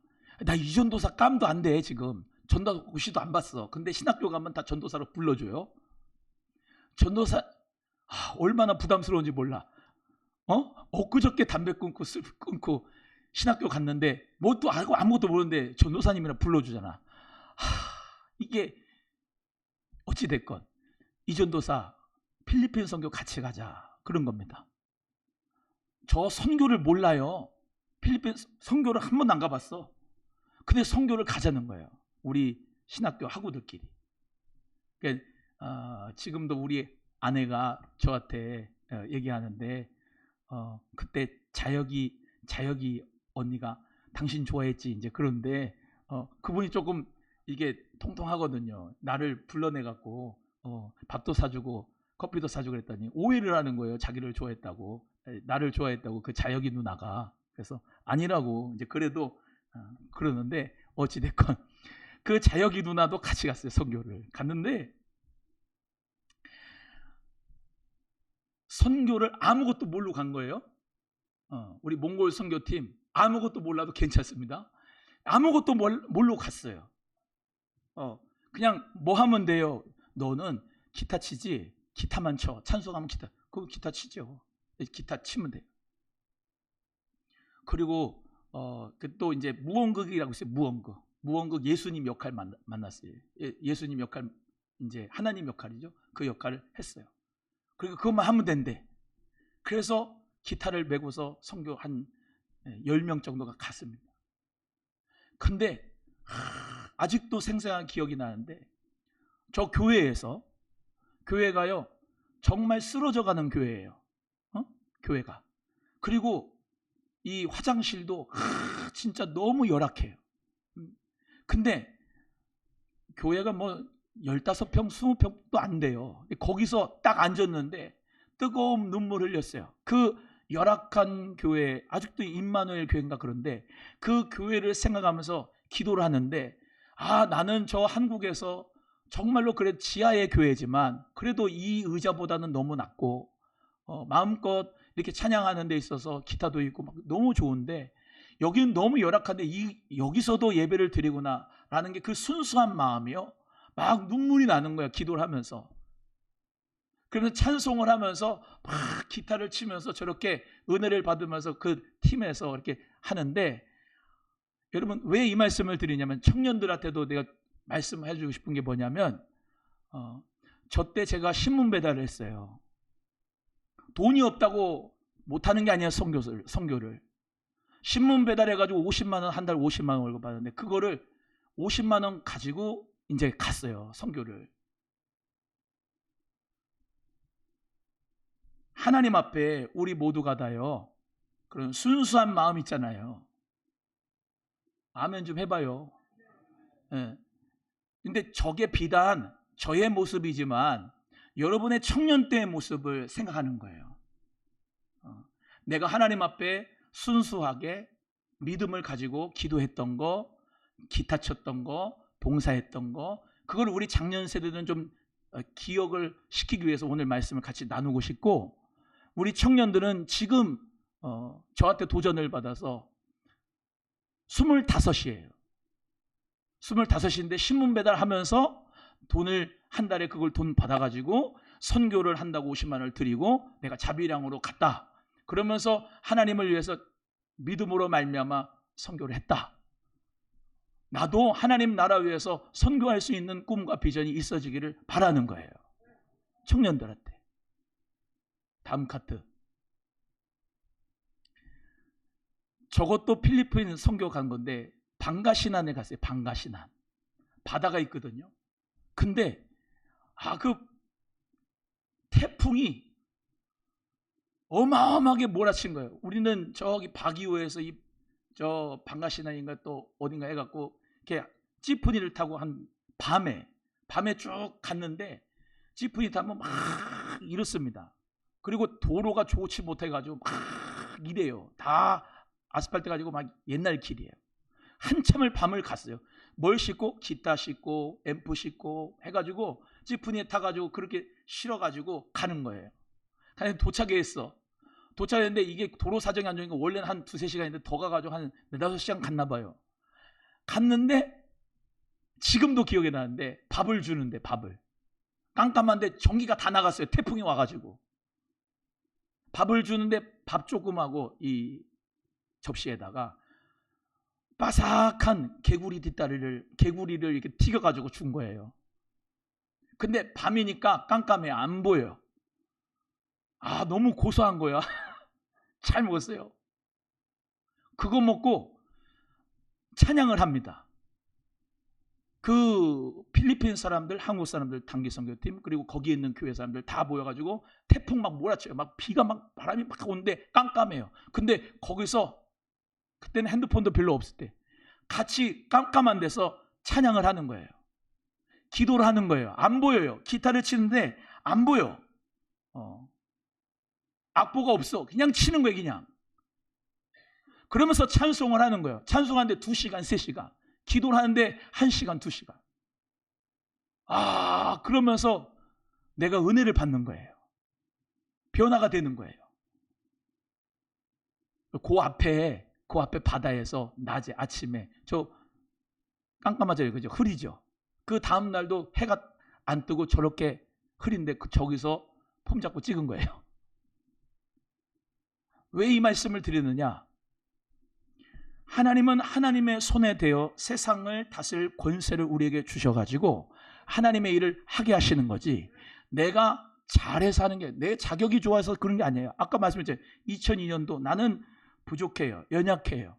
나 이전도사 깜도 안 돼. 지금 전도사고시도 안 봤어. 근데 신학교 가면 다 전도사로 불러줘요. 전도사, 얼마나 부담스러운지 몰라. 엊그저께 담배 끊고 신학교 갔는데 뭣도 알고 아무것도 모르는데 전도사님이라 불러주잖아. 이게 어찌됐건 이전도사 필리핀 선교 같이 가자 그런 겁니다. 저 선교를 몰라요. 필리핀 선교를 한 번도 안 가봤어. 근데 선교를 가자는 거예요. 우리 신학교 학우들끼리. 그러니까, 지금도 우리 아내가 저한테 얘기하는데 그때 자혁이 언니가 당신 좋아했지 이제 그런데 그분이 조금 이게 통통하거든요. 나를 불러내갖고 밥도 사주고 커피도 사주고 그랬더니 오해를 하는 거예요. 자기를 좋아했다고, 나를 좋아했다고 그 자혁이 누나가. 그래서 아니라고 이제 그래도 그러는데 어찌됐건 그 자혁이 누나도 같이 갔어요. 선교를 갔는데 선교를 아무것도 모르고 간 거예요. 우리 몽골 선교팀 아무것도 몰라도 괜찮습니다. 아무것도 모르고 갔어요. 그냥 뭐 하면 돼요? 너는 기타 치지? 기타만 쳐. 찬송하면 기타. 그거 기타 치죠. 기타 치면 돼요. 그리고 또 이제 무언극이라고 있어요. 무언극 예수님 역할 만났어요. 예수님 역할, 이제 하나님 역할이죠. 그 역할을 했어요. 그리고 그것만 하면 된대. 그래서 기타를 메고서 선교 한 10명 정도가 갔습니다. 근데 아직도 생생한 기억이 나는데 저 교회가요 정말 쓰러져가는 교회예요. 교회가. 그리고 이 화장실도 진짜 너무 열악해요. 근데 교회가 뭐 15평, 20평도 안 돼요. 거기서 딱 앉았는데 뜨거운 눈물 흘렸어요. 그 열악한 교회, 아직도 임마누엘 교회인가 그런데 그 교회를 생각하면서 기도를 하는데 나는 저 한국에서 정말로 그래 지하의 교회지만 그래도 이 의자보다는 너무 낫고 마음껏 이렇게 찬양하는 데 있어서 기타도 있고 막 너무 좋은데 여기는 너무 열악한데 여기서도 예배를 드리구나 라는 게 그 순수한 마음이요 막 눈물이 나는 거야. 기도를 하면서. 그러면서 찬송을 하면서 막 기타를 치면서 저렇게 은혜를 받으면서 그 팀에서 이렇게 하는데 여러분 왜 이 말씀을 드리냐면 청년들한테도 내가 말씀해 주고 싶은 게 뭐냐면 저 때 제가 신문 배달을 했어요. 돈이 없다고 못하는 게 아니야. 선교를 신문 배달해가지고 50만 원, 한 달 50만 원 월급 받았는데 그거를 50만 원 가지고 이제 갔어요. 선교를. 하나님 앞에 우리 모두가 다요 그런 순수한 마음 있잖아요. 아멘 좀 해봐요. 예. 근데 저게 비단 저의 모습이지만 여러분의 청년 때의 모습을 생각하는 거예요. 내가 하나님 앞에 순수하게 믿음을 가지고 기도했던 거, 기타 쳤던 거, 봉사했던 거, 그걸 우리 장년 세대들은 좀 기억을 시키기 위해서 오늘 말씀을 같이 나누고 싶고, 우리 청년들은 지금 저한테 도전을 받아서 25이에요. 25인데 신문 배달하면서 돈을 한 달에 그걸 돈 받아가지고 선교를 한다고 50만 원을 드리고 내가 자비량으로 갔다. 그러면서 하나님을 위해서 믿음으로 말미암아 선교를 했다. 나도 하나님 나라 위해서 선교할 수 있는 꿈과 비전이 있어지기를 바라는 거예요. 청년들한테. 다음 카트. 저것도 필리핀 선교 간 건데 방가시난에 갔어요. 방가시난. 바다가 있거든요. 근데 그 태풍이 어마어마하게 몰아친 거예요. 우리는 저기 바기오에서 저 방가시나인가 또 어딘가 해갖고 이렇게 찌푸니를 타고 한 밤에 쭉 갔는데 찌푸니 타면 막 이렇습니다. 그리고 도로가 좋지 못해가지고 막 이래요. 다 아스팔트 가지고 막 옛날 길이에요. 한참을 밤을 갔어요. 뭘 싣고? 기타 싣고 앰프 싣고 해가지고 찌푸니에 타가지고 그렇게 실어가지고 가는 거예요. 도착했는데 이게 도로 사정이 안 좋으니까 원래는 한 2-3시간인데 더 가가지고 한 4-5시간 갔나 봐요. 갔는데 지금도 기억이 나는데 밥을 주는데 밥을 깜깜한데 전기가 다 나갔어요. 태풍이 와가지고 밥을 주는데 밥 조금하고 이 접시에다가 바삭한 개구리를 이렇게 튀겨가지고 준 거예요. 근데 밤이니까 깜깜해 안 보여요. 너무 고소한 거야. 잘 먹었어요. 그거 먹고 찬양을 합니다. 그 필리핀 사람들, 한국 사람들, 단기 선교팀, 그리고 거기에 있는 교회 사람들 다 모여가지고 태풍 막 몰아쳐요. 막 비가 막 바람이 막 오는데 깜깜해요. 근데 거기서 그때는 핸드폰도 별로 없을 때 같이 깜깜한 데서 찬양을 하는 거예요. 기도를 하는 거예요. 안 보여요. 기타를 치는데 안 보여. 악보가 없어. 그냥 치는 거예요. 그냥. 그러면서 찬송을 하는 거예요. 찬송하는데 2시간, 3시간. 기도를 하는데 1시간, 2시간. 그러면서 내가 은혜를 받는 거예요. 변화가 되는 거예요. 그 앞에 바다에서 낮에 아침에 저 깜깜하죠. 그죠? 흐리죠. 그 다음 날도 해가 안 뜨고 저렇게 흐린데 저기서 폼 잡고 찍은 거예요. 왜 이 말씀을 드리느냐? 하나님은 하나님의 손에 대어 세상을 다스릴 권세를 우리에게 주셔가지고 하나님의 일을 하게 하시는 거지, 내가 잘해서 하는 게 내 자격이 좋아서 그런 게 아니에요. 아까 말씀드렸죠. 2002년도 나는 부족해요. 연약해요.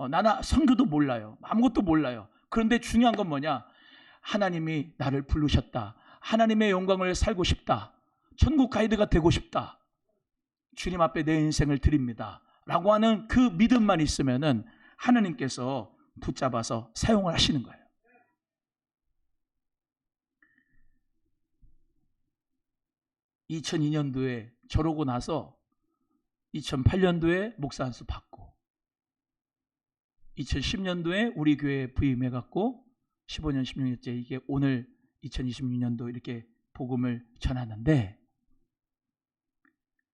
나는 선교도 몰라요. 아무것도 몰라요. 그런데 중요한 건 뭐냐? 하나님이 나를 부르셨다. 하나님의 영광을 살고 싶다. 천국 가이드가 되고 싶다. 주님 앞에 내 인생을 드립니다. 라고 하는 그 믿음만 있으면은 하나님께서 붙잡아서 사용을 하시는 거예요. (2002년도에) 저러고 나서 2008년도에 목사 안수 받고 2010년도에 우리 교회에 부임해갖고 15년 16년째 이게 오늘 2026년도 이렇게 복음을 전하는데,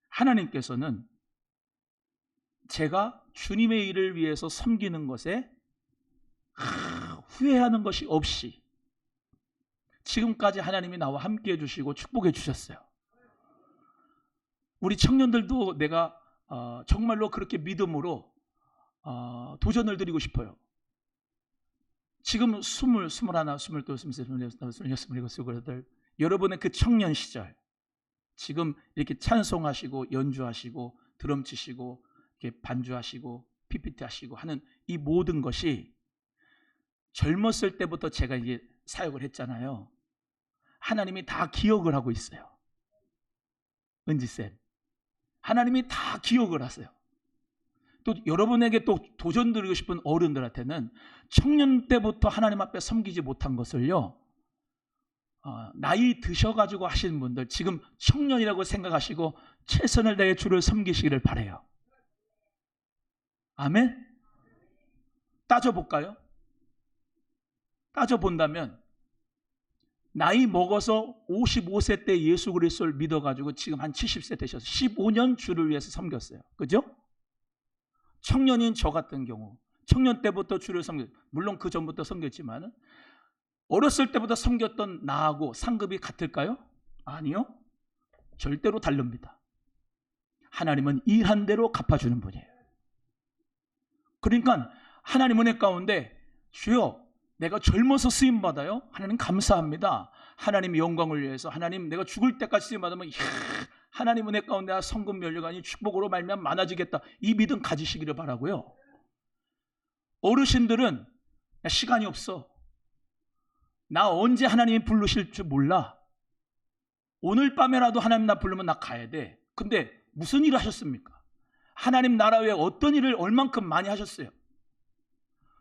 하나님께서는 제가 주님의 일을 위해서 섬기는 것에 후회하는 것이 없이 지금까지 하나님이 나와 함께 해주시고 축복해 주셨어요. 우리 청년들도 내가 정말로 그렇게 믿음으로 도전을 드리고 싶어요. 지금 20, 21, 22, 23, 24, 26, 27 여러분의 그 청년 시절 지금 이렇게 찬송하시고 연주하시고 드럼 치시고 이렇게 반주하시고 PPT 하시고 하는 이 모든 것이 젊었을 때부터 제가 이제 사역을 했잖아요. 하나님이 다 기억을 하고 있어요. 은지쌤, 하나님이 다 기억을 하세요. 또 여러분에게 또 도전 드리고 싶은 어른들한테는 청년 때부터 하나님 앞에 섬기지 못한 것을요, 나이 드셔가지고 하시는 분들 지금 청년이라고 생각하시고 최선을 다해 주를 섬기시기를 바라요. 아멘? 따져볼까요? 따져본다면 나이 먹어서 55세 때 예수 그리스도를 믿어가지고 지금 한 70세 되셔서 15년 주를 위해서 섬겼어요. 그죠? 청년인 저 같은 경우 청년 때부터 주를 물론 그 전부터 섬겼지만 어렸을 때부터 섬겼던 나하고 상급이 같을까요? 아니요. 절대로 다릅니다. 하나님은 일한 대로 갚아주는 분이에요. 그러니까 하나님 은혜 가운데 주여 내가 젊어서 쓰임받아요? 하나님 감사합니다. 하나님 영광을 위해서 하나님 내가 죽을 때까지 쓰임받으면 하나님 은혜 가운데 성금 면류관이 축복으로 말미암아 많아지겠다. 이 믿음 가지시기를 바라고요. 어르신들은 시간이 없어. 나 언제 하나님이 부르실 줄 몰라. 오늘 밤에라도 하나님 나 부르면 나 가야 돼. 근데 무슨 일을 하셨습니까? 하나님 나라 위에 어떤 일을 얼만큼 많이 하셨어요?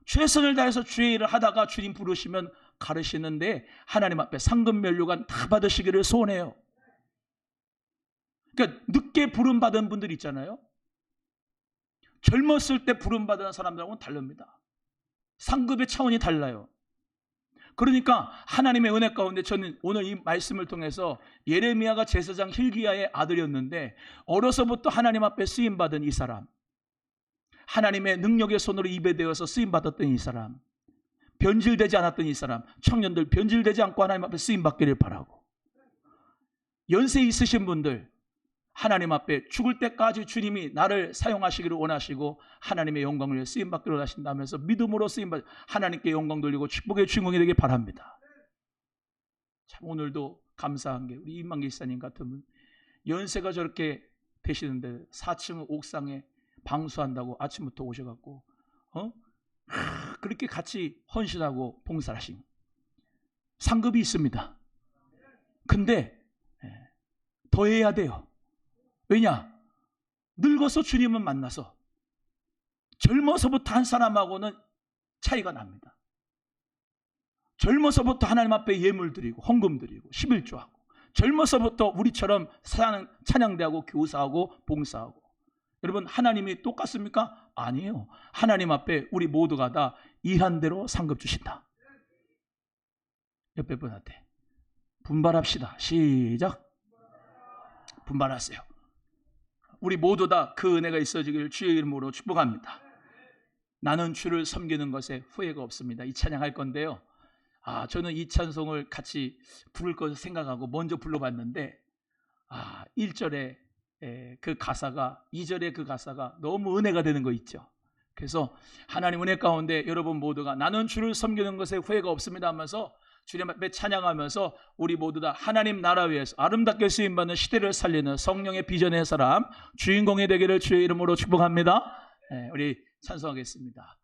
최선을 다해서 주의 일을 하다가 주님 부르시면 가르치는데 하나님 앞에 상금 면류관 다 받으시기를 소원해요. 그러니까 늦게 부름받은 분들 있잖아요. 젊었을 때 부름받은 사람들하고는 다릅니다. 상급의 차원이 달라요. 그러니까 하나님의 은혜 가운데 저는 오늘 이 말씀을 통해서 예레미야가 제사장 hil기야의 아들이었는데 어려서부터 하나님 앞에 쓰임받은 이 사람, 하나님의 능력의 손으로 입에 대어서 쓰임받았던 이 사람, 변질되지 않았던 이 사람, 청년들 변질되지 않고 하나님 앞에 쓰임받기를 바라고, 연세 있으신 분들 하나님 앞에 죽을 때까지 주님이 나를 사용하시기를 원하시고 하나님의 영광을 위해 쓰임받기를 원하신다면서 믿음으로 쓰임받 하나님께 영광 돌리고 축복의 주인공이 되길 바랍니다. 참 오늘도 감사한 게 우리 임만기 기사님 같은 분 연세가 저렇게 되시는데 4층 옥상에 방수한다고 아침부터 오셔갖고 그렇게 같이 헌신하고 봉사를 하신 상급이 있습니다. 근데 더 해야 돼요. 왜냐? 늙어서 주님을 만나서 젊어서부터 한 사람하고는 차이가 납니다. 젊어서부터 하나님 앞에 예물 드리고 헌금 드리고 11조하고 젊어서부터 우리처럼 찬양대하고 교사하고 봉사하고. 여러분 하나님이 똑같습니까? 아니에요. 하나님 앞에 우리 모두가 다 일한 대로 상급 주신다. 옆에 분한테 분발합시다. 시작. 분발하세요. 우리 모두 다 그 은혜가 있어지길 주의 이름으로 축복합니다. 나는 주를 섬기는 것에 후회가 없습니다. 이 찬양할 건데요. 저는 이 찬송을 같이 부를 것을 생각하고 먼저 불러봤는데 1절에 그 가사가 2절에 그 가사가 너무 은혜가 되는 거 있죠. 그래서 하나님 은혜 가운데 여러분 모두가 나는 주를 섬기는 것에 후회가 없습니다 하면서 주님 앞에 찬양하면서 우리 모두 다 하나님 나라 위에서 아름답게 쓰임받는 시대를 살리는 성령의 비전의 사람 주인공이 되기를 주의 이름으로 축복합니다. 우리 찬송하겠습니다.